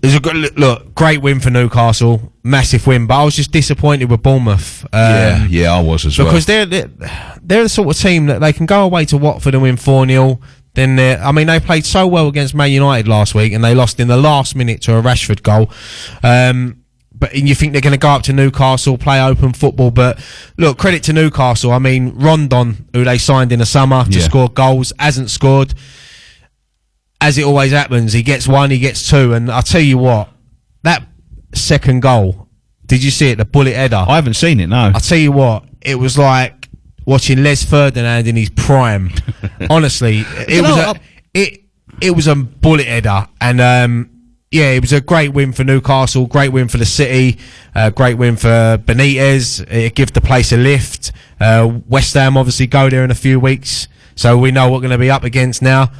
It was a great win for Newcastle, massive win. But I was just disappointed with Bournemouth. I was as well, because they're the sort of team that they can go away to Watford and win 4-0. Then they played so well against Man United last week, and they lost in the last minute to a Rashford goal. But you think they're going to go up to Newcastle, play open football. But look, credit to Newcastle. I mean, Rondon, who they signed in the summer to score goals, hasn't scored. As it always happens, he gets one, he gets two, and I'll tell you what, that second goal, did you see it, the bullet header? I haven't seen it, no. I'll tell you what, it was like watching Les Ferdinand in his prime. Honestly, it was a bullet header, and it was a great win for Newcastle, great win for the city, great win for Benitez. It gave the place a lift. West Ham obviously go there in a few weeks, so we know what we're going to be up against now.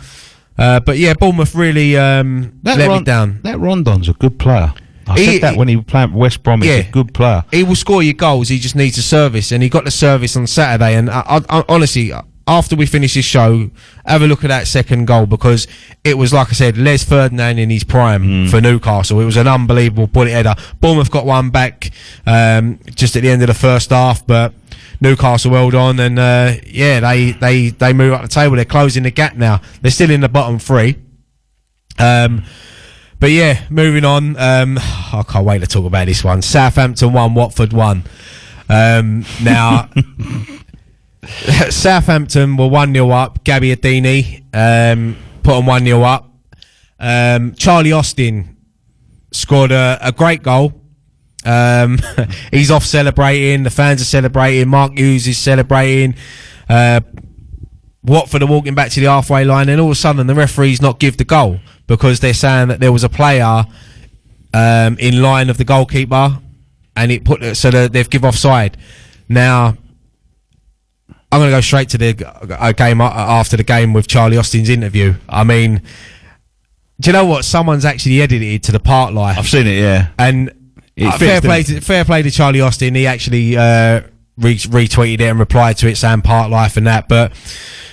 But yeah, Bournemouth really let me down. That Rondon's a good player. I said that when he was playing for West Brom. He's a good player. He will score your goals. He just needs a service, and he got the service on Saturday. And I honestly, after we finish this show, have a look at that second goal, because it was, like I said, Les Ferdinand in his prime for Newcastle. It was an unbelievable bullet header. Bournemouth got one back just at the end of the first half, but Newcastle held on, and they move up the table. They're closing the gap now. They're still in the bottom three. But yeah, moving on. I can't wait to talk about this one. Southampton 1, Watford 1. Now, Southampton were 1-0 up. Gabby Adini put them 1-0 up. Charlie Austin scored a great goal. He's off celebrating. The fans are celebrating. Mark Hughes is celebrating. Watford are walking back to the halfway line, and all of a sudden the referee's not give the goal, because they're saying that there was a player in line of the goalkeeper, and they've give offside. Now, I'm going to go straight to the game after the game with Charlie Austin's interview. I mean, do you know what? Someone's actually edited it to the Park Life. I've seen it, yeah. And fair play to Charlie Austin. He actually retweeted it and replied to it saying Park Life and that. But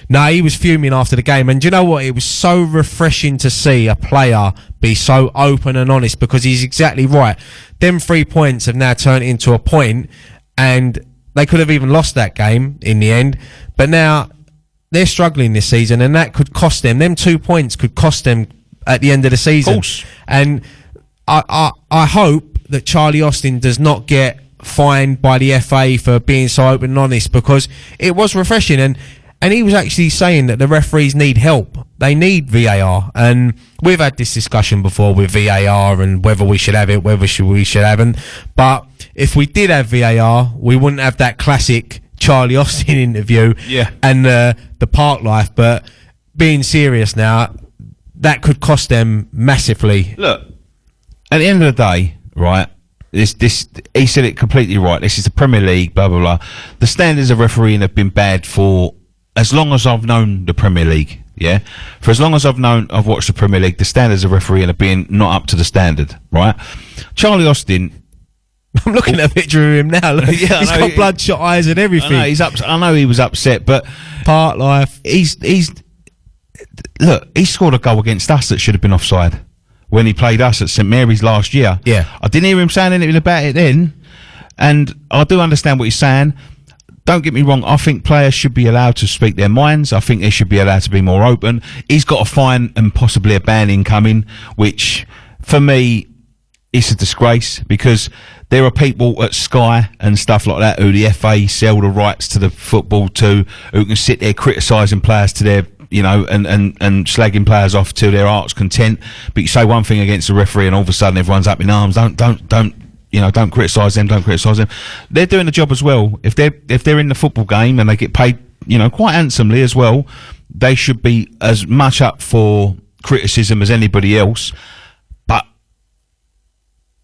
no, he was fuming after the game. And do you know what? It was so refreshing to see a player be so open and honest, because he's exactly right. Them 3 points have now turned into a point, and they could have even lost that game in the end. But now they're struggling this season, and that could cost them. Them 2 points could cost them at the end of the season. Of course. And I hope that Charlie Austin does not get fined by the FA for being so open and honest, because it was refreshing, and he was actually saying that the referees need help. They need VAR, and we've had this discussion before with VAR and whether we should have it, we should haven't. But if we did have VAR, we wouldn't have that classic Charlie Austin interview and the Park Life. But being serious now, that could cost them massively. Look, at the end of the day, right, this he said it completely right. This is the Premier League, blah blah blah. The standards of refereeing have been bad for as long as I've known the Premier League. yeah, for as long as I've watched the Premier League, the standards of refereeing have been not up to the standard, right? Charlie Austin. I'm looking at a picture of him now. Look, Yeah, he's got bloodshot eyes and everything. I know he was upset, but Part life. Look, he scored a goal against us that should have been offside when he played us at St Mary's last year. Yeah. I didn't hear him saying anything about it then, and I do understand what he's saying. Don't get me wrong, I think players should be allowed to speak their minds. I think they should be allowed to be more open. He's got a fine and possibly a ban incoming, which, for me, is a disgrace, because there are people at Sky and stuff like that who the FA sell the rights to the football to, who can sit there criticising players to their, you know, and slagging players off to their heart's content. But you say one thing against the referee and all of a sudden everyone's up in arms. Don't criticise them. Don't criticise them. They're doing the job as well. If they're in the football game and they get paid, you know, quite handsomely as well, they should be as much up for criticism as anybody else. But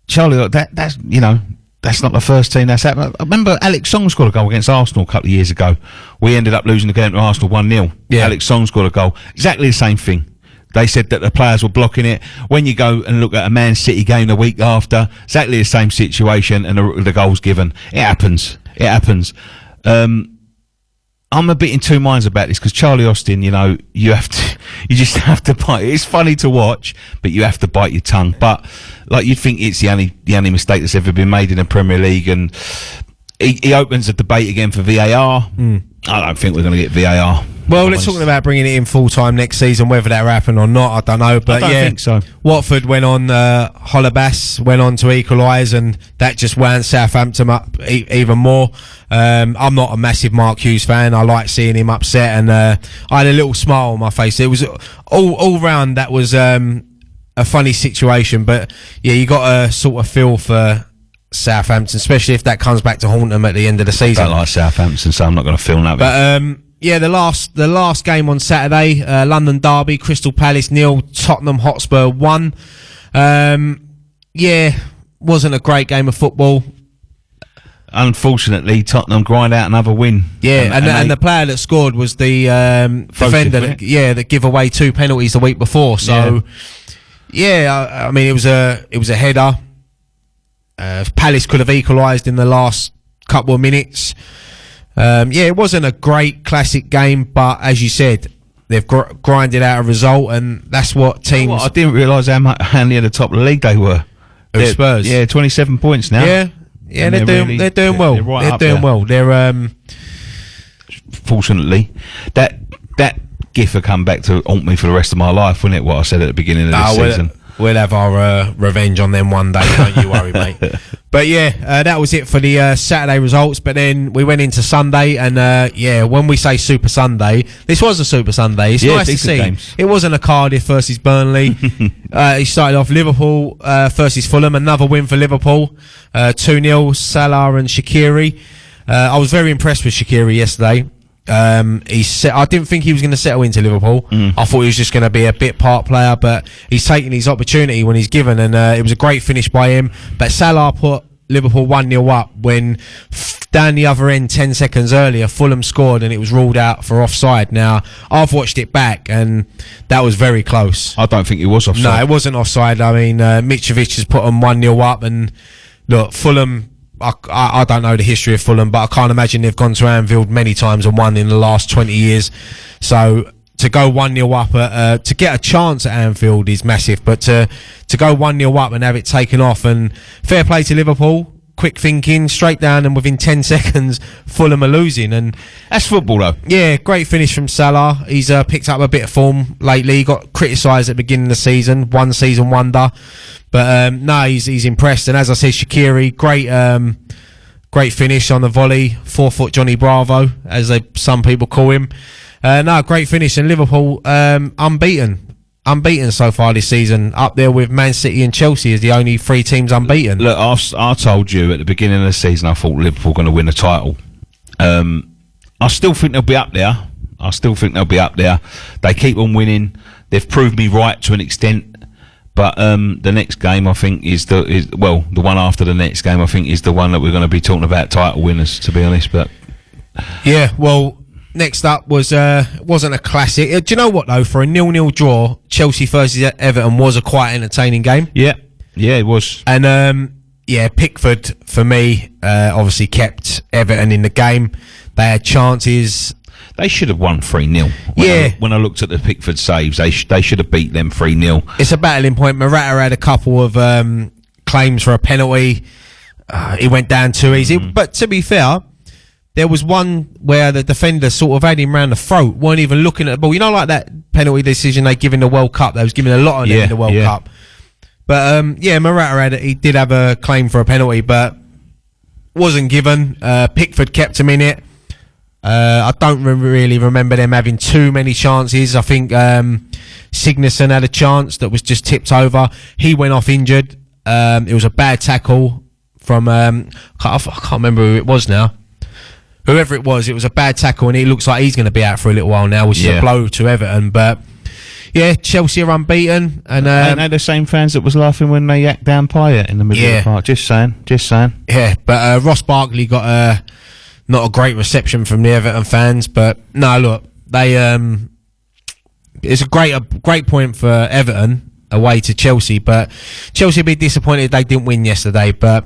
Charlie, that's you know, that's not the first team that's happened. I remember Alex Song scored a goal against Arsenal a couple of years ago. We ended up losing the game to Arsenal 1-0. Yeah. Alex Song scored a goal. Exactly the same thing. They said that the players were blocking it. When you go and look at a Man City game the week after, exactly the same situation, and the goal's given. It happens. It happens. I'm a bit in two minds about this, because Charlie Austin, you know, you just have to bite. It's funny to watch, but you have to bite your tongue. But like, you'd think it's the only mistake that's ever been made in the Premier League, and he opens a debate again for VAR. I don't think we're going to get VAR. Well, let's talk about bringing it in full time next season. Whether that'll happen or not, I don't know. But I don't think so. Watford went on. Holebas went on to equalise, and that just wound Southampton up even more. I'm not a massive Mark Hughes fan. I like seeing him upset, and I had a little smile on my face. It was all round. That was a funny situation, but yeah, you got to sort of feel for Southampton, especially if that comes back to haunt them at the end of the season. I don't like Southampton, so I'm not going to feel nothing. But yeah, the last game on Saturday, London Derby, Crystal Palace 0, Tottenham Hotspur 1. Yeah, wasn't a great game of football. Unfortunately, Tottenham grind out another win. Yeah, and the player that scored was the defender that gave away 2 penalties the week before. So yeah, I mean, it was a header. Palace could have equalised in the last couple of minutes. It wasn't a great classic game, but as you said, they've grinded out a result, and that's what teams. I didn't realise how near the top of the league they were. Spurs. Yeah, 27 points now. Yeah, they're doing well. They're doing well. They're fortunately that gif will come back to haunt me for the rest of my life, wouldn't it? What I said at the beginning of this season. We'll have our revenge on them one day, don't you worry, mate. But yeah, that was it for the Saturday results. But then we went into Sunday, and when we say Super Sunday, this was a Super Sunday. It's nice to see. Games. It wasn't a Cardiff versus Burnley. He started off Liverpool versus Fulham, another win for Liverpool, 2-0, Salah and Shaqiri. I was very impressed with Shaqiri yesterday. I didn't think he was going to settle into Liverpool. I thought he was just going to be a bit part player, but he's taken his opportunity when he's given, and it was a great finish by him. But Salah put Liverpool 1-0 up when down the other end 10 seconds earlier Fulham scored, and it was ruled out for offside. Now I've watched it back, and that was very close. I don't think it was offside. No, it wasn't offside. I mean, Mitrovic has put them 1-0 up, and look, Fulham, I don't know the history of Fulham, but I can't imagine they've gone to Anfield many times and won in the last 20 years. So to go 1-0 up, to get a chance at Anfield is massive, but to go 1-0 up and have it taken off, and fair play to Liverpool, quick thinking, straight down, and within 10 seconds, Fulham are losing. And that's football, though. Yeah, great finish from Salah. He's picked up a bit of form lately. He got criticised at the beginning of the season, one season wonder. But no, he's impressed. And as I said, Shaqiri, great finish on the volley, 4-foot Johnny Bravo, as some people call him. No, great finish. And Liverpool unbeaten so far this season, up there with Man City and Chelsea as the only 3 teams unbeaten. Look, I told you at the beginning of the season I thought Liverpool were going to win the title. I still think they'll be up there. They keep on winning. They've proved me right to an extent. But the next game, I think, the one after the next game, I think, is the one that we're going to be talking about title winners, to be honest. But yeah, well, next up wasn't a classic. Do you know what though? For a 0-0 draw, Chelsea versus Everton was a quite entertaining game. Yeah, it was. And Pickford for me obviously kept Everton in the game. They had chances. They should have won 3-0. When I looked at the Pickford saves, they should have beat them 3-0. It's a battling point. Morata had a couple of claims for a penalty. He went down too easy. But to be fair, there was one where the defender sort of had him round the throat, weren't even looking at the ball. You know, like that penalty decision they give in the World Cup. They was giving a lot of them in the World Cup. But Morata he did have a claim for a penalty, but wasn't given. Pickford kept him in it. I don't really remember them having too many chances. I think Signesson had a chance that was just tipped over. He went off injured. It was a bad tackle from I can't remember who it was now. Whoever it was a bad tackle, and it looks like he's going to be out for a little while now, which is a blow to Everton. But yeah, Chelsea are unbeaten, and ain't they the same fans that was laughing when they yacked down Payet in the middle of the park? Just saying. Yeah, but Ross Barkley got not a great reception from the Everton fans, but no, look, they it's a great point for Everton away to Chelsea, but Chelsea will be disappointed they didn't win yesterday. But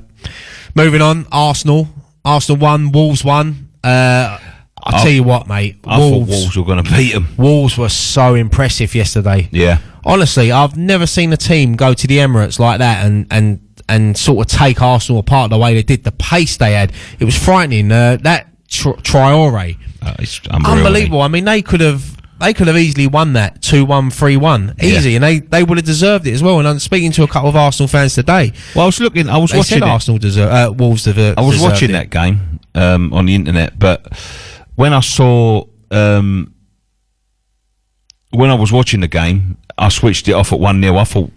moving on, Arsenal won, Wolves won. I'll tell you what, mate, I thought Wolves were going to beat them. Wolves were so impressive yesterday. Yeah, honestly, I've never seen a team go to the Emirates like that and sort of take Arsenal apart the way they did. The pace they had, it was frightening. That Traore, it's unbelievable. I mean, they could have easily won that 2-1, 3-1 easy, and they would have deserved it as well. And I'm speaking to a couple of Arsenal fans today. Well, I was watching Arsenal Wolves deserved. I was watching that game on the internet, but when I saw when I was watching the game, I switched it off at 1-0. I thought,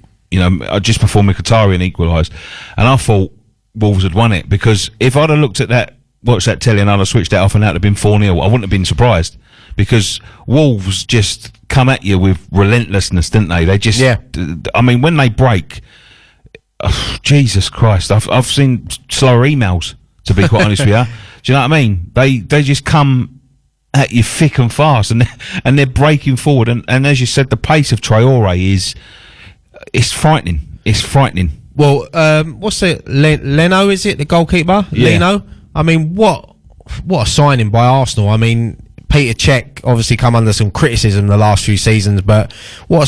just before Mkhitaryan equalised, and I thought Wolves had won it, because if I'd have looked at watched that telly and I'd have switched that off and that would have been 4-0, I wouldn't have been surprised, because Wolves just come at you with relentlessness, didn't they? They just, I mean, when they break, Jesus Christ, I've seen slower emails, to be quite honest with you. Do you know what I mean? They just come at you thick and fast, and they're breaking forward, and as you said, the pace of Traore it's frightening. It's frightening. Well, what's it? Leno, is it the goalkeeper? Yeah. Leno. I mean, what a signing by Arsenal. I mean, Peter Cech obviously come under some criticism the last few seasons, but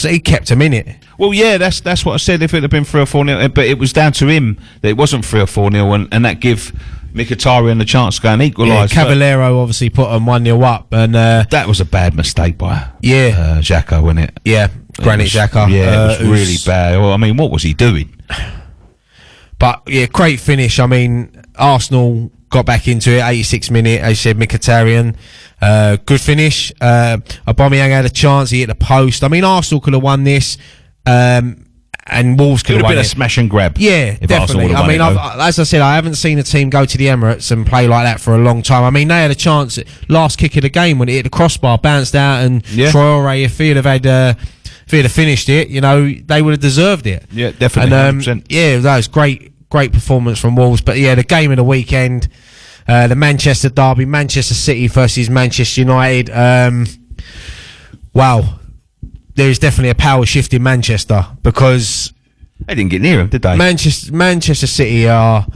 he kept him in it. Well, yeah, that's what I said. If it had been 3 or 4-0, but it was down to him that it wasn't 3 or 4-0, and that give Mkhitaryan the chance to go and equalise. Yeah, Caballero obviously put them 1-0 up, and that was a bad mistake by Xhaka, wasn't it? Yeah, Granit Xhaka. Yeah, it was really bad. Well, I mean, what was he doing? But yeah, great finish. I mean, Arsenal got back into it, 86th minute, as you said, Mkhitaryan. Good finish. Aubameyang had a chance, he hit the post. I mean, Arsenal could have won this, and Wolves could have won it. Been a smash and grab. Yeah, definitely. I mean, as I said, I haven't seen a team go to the Emirates and play like that for a long time. I mean, they had a chance at last kick of the game when it hit the crossbar, bounced out, and Traore, if he'd have finished it, they would have deserved it. Yeah, definitely. And that was great performance from Wolves. But yeah, the game of the weekend, the Manchester derby, Manchester City versus Manchester United. Wow, there is definitely a power shift in Manchester, because they didn't get near them, did they? Manchester City as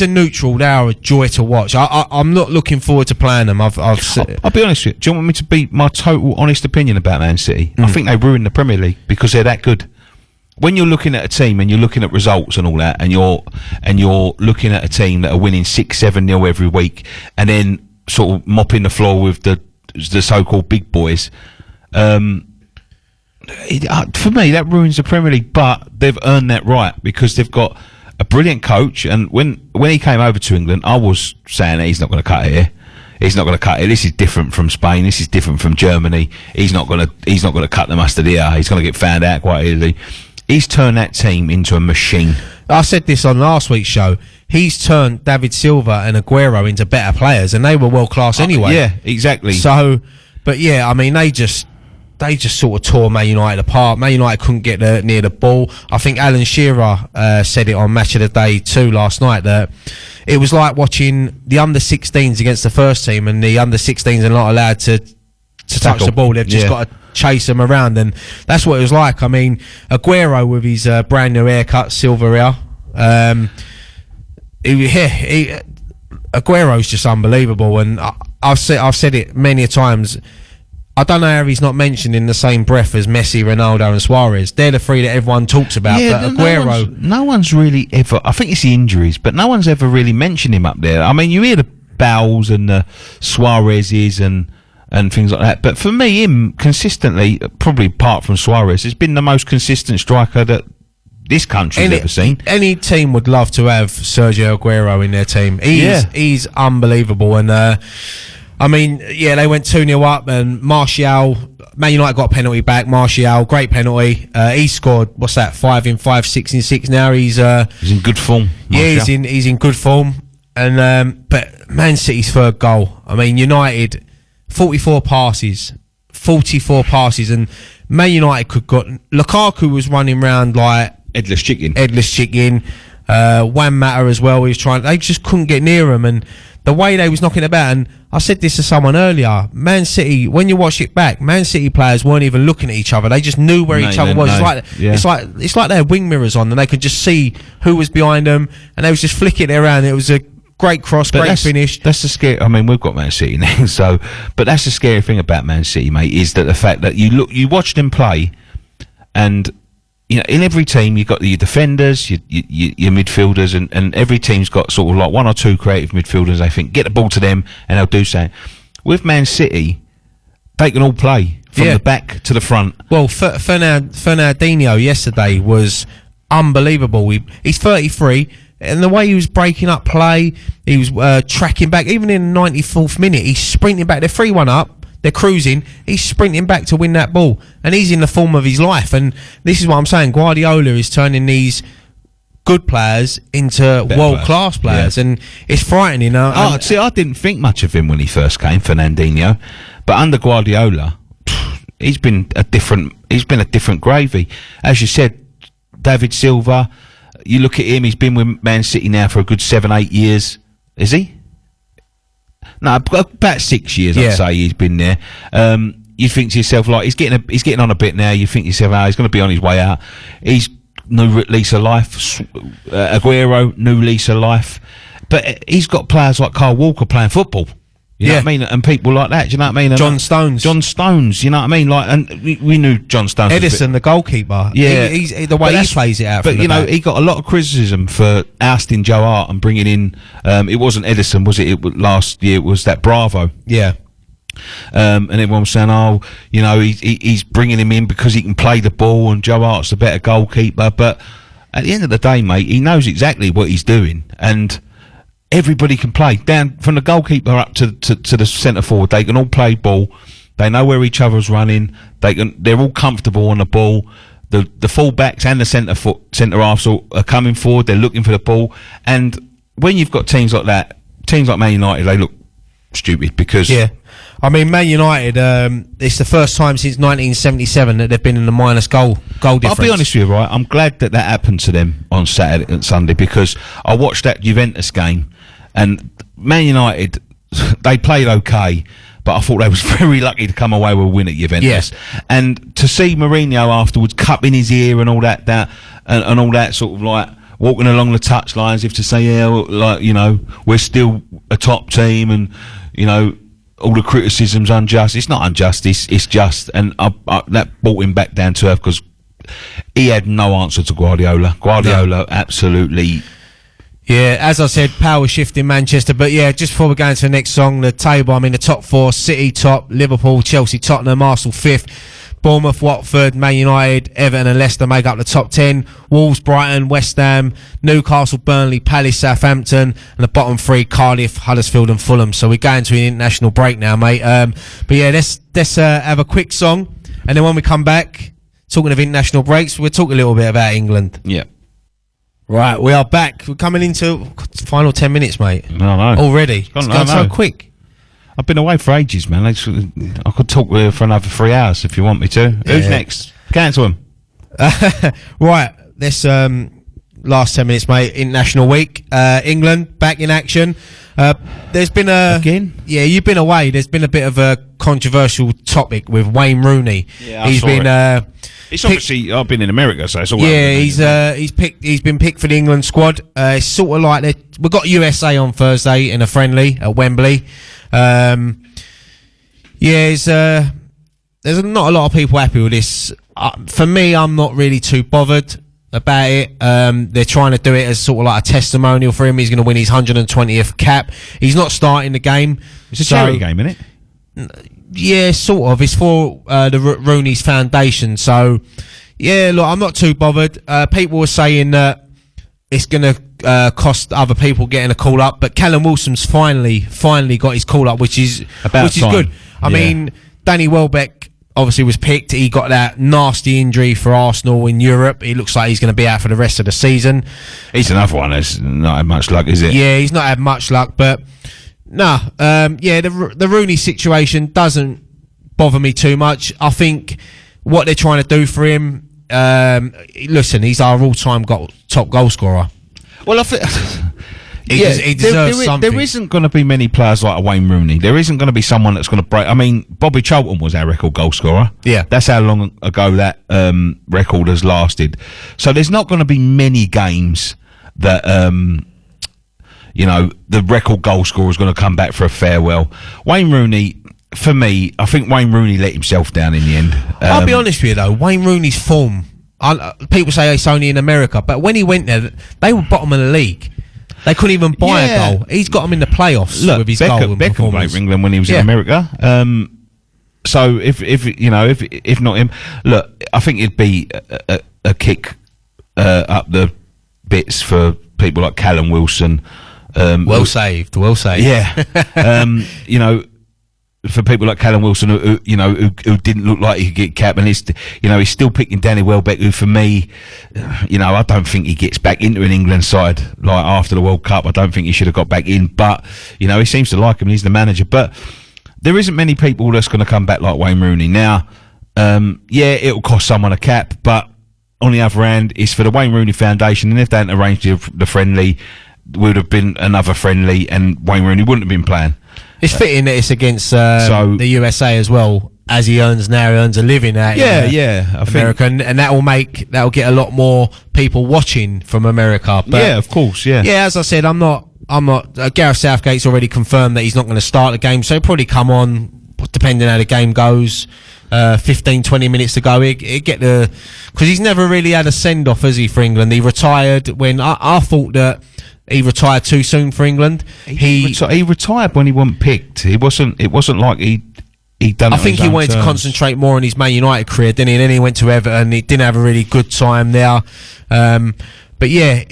a neutral, they are a joy to watch. I'm not looking forward to playing them. I'll be honest with you. Do you want me to be my total honest opinion about Man City? I think they ruined the Premier League because they're that good. When you're looking at a team and you're looking at results and all that, and you're looking at a team that are winning 6-7-0 every week, and then sort of mopping the floor with the so-called big boys, for me that ruins the Premier League. But they've earned that right because they've got a brilliant coach. And when he came over to England, I was saying that he's not going to cut it here. He's not going to cut it. This is different from Spain. This is different from Germany. He's not going to cut the mustard here. He's going to get found out quite easily. He's turned that team into a machine. I said this on last week's show. He's turned David Silva and Aguero into better players, and they were world class anyway. Yeah, exactly. So, but yeah, I mean, they they just sort of tore Man United apart. Man United couldn't get near the ball. I think Alan Shearer said it on Match of the Day too last night, that it was like watching the under-16s against the first team, and the under-16s are not allowed to touch the ball. They've just got to chase them around, and that's what it was like. I mean, Aguero with his brand new haircut, silver hair. Aguero's just unbelievable, and I've said it many a times. I don't know how he's not mentioned in the same breath as Messi, Ronaldo and Suarez. They're the three that everyone talks about. But Aguero... No one's really ever... I think it's the injuries, but no one's ever really mentioned him up there. I mean, you hear the Bowles and the Suarez's and things like that. But for me, him consistently, probably apart from Suarez, has been the most consistent striker that this country's ever seen. Any team would love to have Sergio Aguero in their team. He's unbelievable. And... I mean, they went 2-0 up, and Martial, Man United got a penalty back. Martial, great penalty. He scored, 5 in 5, 6 in 6 now. He's in good form. Martial. Yeah, he's in good form. And but Man City's third goal. I mean, United, 44 passes, and Man United could got... Lukaku was running around like... Headless chicken. Juan Mata as well. They just couldn't get near him, and the way they was knocking about, and I said this to someone earlier, Man City, when you watch it back, Man City players weren't even looking at each other. They just knew where each other was. It's like they had wing mirrors on, and they could just see who was behind them, and they was just flicking it around. It was a great cross, great finish. That's the scary... I mean, we've got Man City now, but that's the scary thing about Man City, mate, is that the fact that you watch them play, and... You know, in every team, you've got your defenders, your midfielders, and every team's got sort of like one or two creative midfielders. They think, get the ball to them, and they'll do something. With Man City, they can all play from the back to the front. Well, Fernandinho yesterday was unbelievable. He's 33, and the way he was breaking up play, he was tracking back. Even in the 94th minute, he's sprinting back. They're 3-1 up. They're cruising. He's sprinting back to win that ball, and he's in the form of his life. And this is what I'm saying. Guardiola is turning these good players into world-class players, and it's frightening. I didn't think much of him when he first came, Fernandinho, but under Guardiola, he's been a different gravy. As you said, David Silva. You look at him. He's been with Man City now for a good 7-8 years. Is he? No, about 6 years, I'd say he's been there. You think to yourself, like, he's getting on a bit now. You think to yourself, he's going to be on his way out. He's new lease of life. Aguero, new lease of life. But he's got players like Kyle Walker playing football. You know what I mean? And people like that, do you know what I mean? And John Stones, you know what I mean? Like, and we knew John Stones. Edison, the goalkeeper. Yeah. He's the way he plays it out. But, you know, he got a lot of criticism for ousting Joe Hart and bringing in, it wasn't Edison, was it? Last year it was that Bravo. Yeah. And everyone was saying, you know, he's bringing him in because he can play the ball and Joe Hart's a better goalkeeper. But at the end of the day, mate, he knows exactly what he's doing. And everybody can play, down from the goalkeeper up to the centre forward. They can all play ball. They know where each other's running. They're all comfortable on the ball. The full backs and the centre halves are coming forward. They're looking for the ball. And when you've got teams like that, teams like Man United, they look stupid because I mean, Man United, it's the first time since 1977 that they've been in the minus goal difference. I'll be honest with you, right? I'm glad that happened to them on Saturday and Sunday, because I watched that Juventus game. And Man United, they played okay, but I thought they was very lucky to come away with a win at Juventus. Yes. And to see Mourinho afterwards cupping his ear and all that, and all that, sort of like walking along the touchline as if to say, like, you know, we're still a top team, and, you know, all the criticism's unjust. It's not unjust, it's just. And that brought him back down to earth, because he had no answer to Guardiola. Absolutely... Yeah, as I said, power shift in Manchester. But yeah, just before we go into the next song, the table, I mean, the top four: City top, Liverpool, Chelsea, Tottenham, Arsenal fifth, Bournemouth, Watford, Man United, Everton and Leicester make up the top 10. Wolves, Brighton, West Ham, Newcastle, Burnley, Palace, Southampton, and the bottom three: Cardiff, Huddersfield and Fulham. So we're going to an international break now, mate. But yeah, let's have a quick song, and then when we come back, talking of international breaks, we'll talk a little bit about England. Yeah. Right, we are back. We're coming into final 10 minutes, mate. No. Already. It's gone so quick. I've been away for ages, man. I could talk with you for another 3 hours if you want me to. Who's next? Cancel him. Right, this last 10 minutes, mate. International week. England back in action. There's been Again? Yeah, you've been away. There's been a bit of a controversial topic with Wayne Rooney. Yeah, It's obviously I've been in America, so it's all. Yeah, he's been picked for the England squad. It's sort of like we've got USA on Thursday in a friendly at Wembley. There's not a lot of people happy with this. For me, I'm not really too bothered about it. They're trying to do it as sort of like a testimonial for him. He's going to win his 120th cap. He's not starting the game. It's a charity game, isn't it? Yeah, sort of. It's for the Rooney's Foundation. So, yeah, look, I'm not too bothered. People were saying that it's going to cost other people getting a call up, but Callum Wilson's finally got his call up, which is good. I mean, Danny Welbeck obviously was picked. He got that nasty injury for Arsenal in Europe. He looks like he's going to be out for the rest of the season. He's another one that's not had much luck, is it? Yeah, he's not had much luck, but the Rooney situation doesn't bother me too much. I think what they're trying to do for him, listen, he's our all-time top goal scorer. Well, I think he deserves something. There isn't going to be many players like Wayne Rooney. There isn't going to be someone that's going to break. I mean, Bobby Charlton was our record goal scorer. Yeah, that's how long ago that record has lasted. So there's not going to be many games that the record goal scorer is going to come back for a farewell. Wayne Rooney. For me, I think Wayne Rooney let himself down in the end. I'll be honest with you though, Wayne Rooney's form. People say it's only in America, but when he went there, they were bottom of the league. They couldn't even buy a goal. He's got them in the playoffs with his goal and Beckham played for England when he was in America. So if not him, look, I think it'd be a kick up the bits for people like Callum Wilson. Well saved. Yeah. For people like Callum Wilson, who didn't look like he could get cap, and he's still picking Danny Welbeck, who for me, I don't think he gets back into an England side like after the World Cup. I don't think he should have got back in, but he seems to like him. He's the manager, but there isn't many people that's going to come back like Wayne Rooney. Now, it'll cost someone a cap, but on the other hand, it's for the Wayne Rooney Foundation, and if they hadn't arranged the friendly, would have been another friendly, and Wayne Rooney wouldn't have been playing. It's fitting that it's against the USA as well, as he earns a living out in America, and that'll get a lot more people watching from America. But yeah, of course, yeah. Yeah, as I said, I'm not. Gareth Southgate's already confirmed that he's not going to start the game, so he'll probably come on depending how the game goes. 15-20 minutes to go. Because he's never really had a send off, has he, for England? He retired when I thought that. He retired too soon for England. He retired when he wasn't picked. It wasn't like he done. I think he wanted to concentrate more on his Man United career, didn't he? And then he went to Everton. He didn't have a really good time there. But yeah,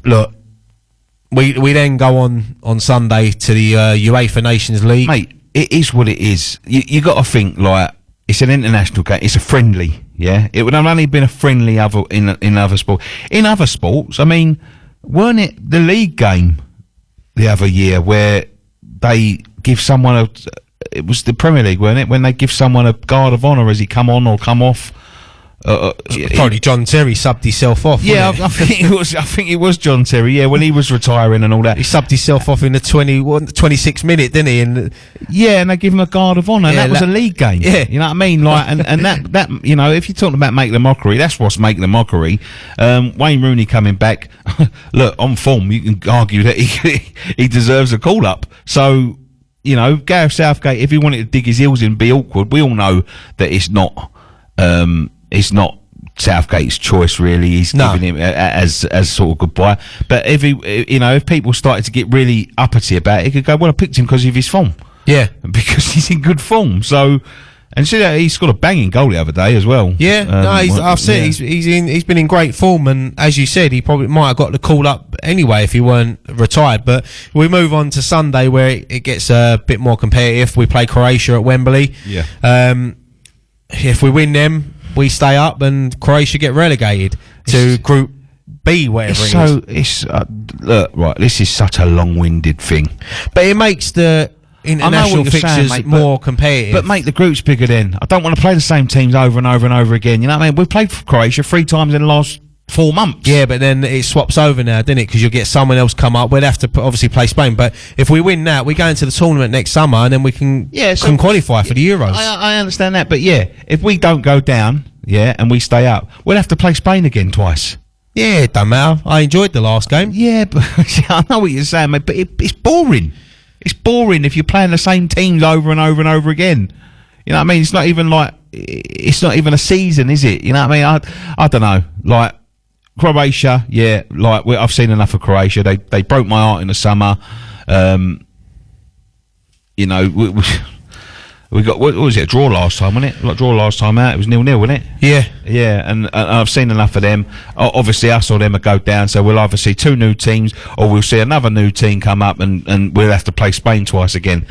look, we then go on Sunday to the UEFA Nations League. Mate, it is what it is. You got to think like it's an international game. It's a friendly. Yeah, it would have only been a friendly in other sports. In other sports, I mean. Weren't it the league game the other year where they give someone it was the Premier League, weren't it? When they give someone a guard of honour as he come on or come off. Probably John Terry subbed himself off. Yeah, I think it was John Terry. Yeah, when he was retiring and all that, he subbed himself off in the 26th minute, didn't he? And and they give him a guard of honour. And that was a league game. Yeah, you know what I mean. Like, and that if you're talking about making the mockery, that's what's making the mockery. Wayne Rooney coming back, look on form. You can argue that he deserves a call up. So Gareth Southgate, if he wanted to dig his heels in, and be awkward. We all know that it's not. It's not Southgate's choice, really. He's giving him as sort of goodbye. But if people started to get really uppity about it, he could go, "Well, I picked him because of his form." Yeah, because he's in good form. So, and see that he scored a banging goal the other day as well. Yeah, I've said he's been in great form, and as you said, he probably might have got the call up anyway if he weren't retired. But we move on to Sunday where it gets a bit more competitive. We play Croatia at Wembley. Yeah. If we win them, we stay up, and Croatia get relegated to Group B, whatever it is. Look, right, this is such a long-winded thing. But it makes the international fixtures mate, more competitive. But make the groups bigger then. I don't want to play the same teams over and over and over again. You know what I mean? We played for Croatia 3 times in the last 4 months. Yeah, but then it swaps over now, doesn't it? Because you'll get someone else come up. We'd have to obviously play Spain. But if we win that, we go into the tournament next summer, and then we can qualify for the Euros. I understand that, but yeah, if we don't go down, and we stay up, we'll have to play Spain again twice. Yeah, it don't matter. I enjoyed the last game. Yeah, but I know what you're saying, mate, but it's boring. It's boring if you're playing the same teams over and over and over again. You know what I mean? It's not even a season, is it? You know what I mean? I don't know. Like Croatia, I've seen enough of Croatia. They broke my heart in the summer. We got, what was it, a draw last time, wasn't it? Like draw last time out, it was 0-0, wasn't it? Yeah, and I've seen enough of them. Obviously, us or them will go down, so we'll either see 2 new teams, or we'll see another new team come up, and we'll have to play Spain twice again.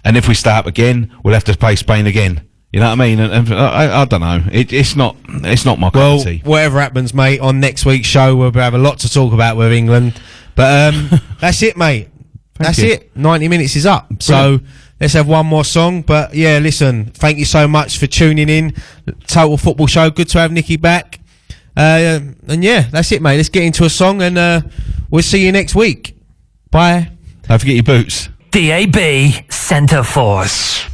And if we start up again, we'll have to play Spain again. You know what I mean? And I don't know. It's not my cup of tea. Whatever happens, mate, on next week's show, we'll have a lot to talk about with England. But that's it, mate. That's it. 90 minutes is up. Brilliant. So let's have one more song. But yeah, listen, thank you so much for tuning in. Total Football Show. Good to have Nicky back. And yeah, that's it, mate. Let's get into a song, and we'll see you next week. Bye. Don't forget your boots. DAB Centre Force.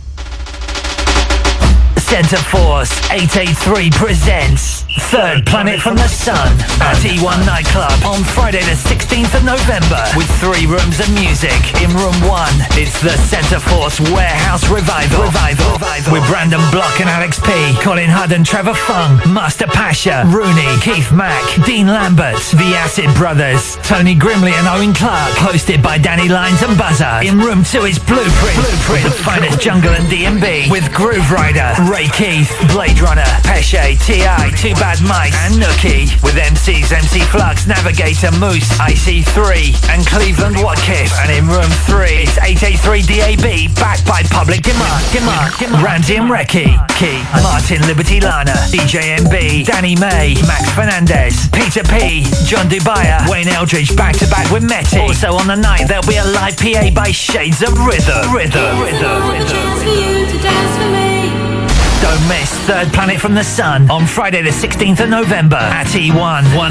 Centre Force 883 presents Third Planet from the Sun at E1 Nightclub on Friday the 16th of November with 3 rooms of music. In room 1, it's the Centre Force Warehouse Revival. With Brandon Block and Alex P, Colin Hudd and Trevor Fung, Master Pasha, Rooney, Keith Mack, Dean Lambert, The Acid Brothers, Tony Grimley and Owen Clark. Hosted by Danny Lyons and Buzzard. In room 2 is Blueprint, the finest jungle and D&B with Groove Rider, Ray Keith, Blade Runner, Pesce, T.I., Too Bad Mike and Nookie, with MCs MC Flux, Navigator, Moose, IC3 and Cleveland Watkins. And in room 3 it's 883 DAB, backed by Public Demand, Ramsey and Recce, Martin Liberty Lana, DJ MB, Danny May, Max Fernandez, Peter P, John Dubaya, Wayne Eldridge, back to back with Metty. Also on the night there'll be a live PA by Shades of Rhythm. Don't miss Third Planet from the Sun on Friday the 16th of November at E1.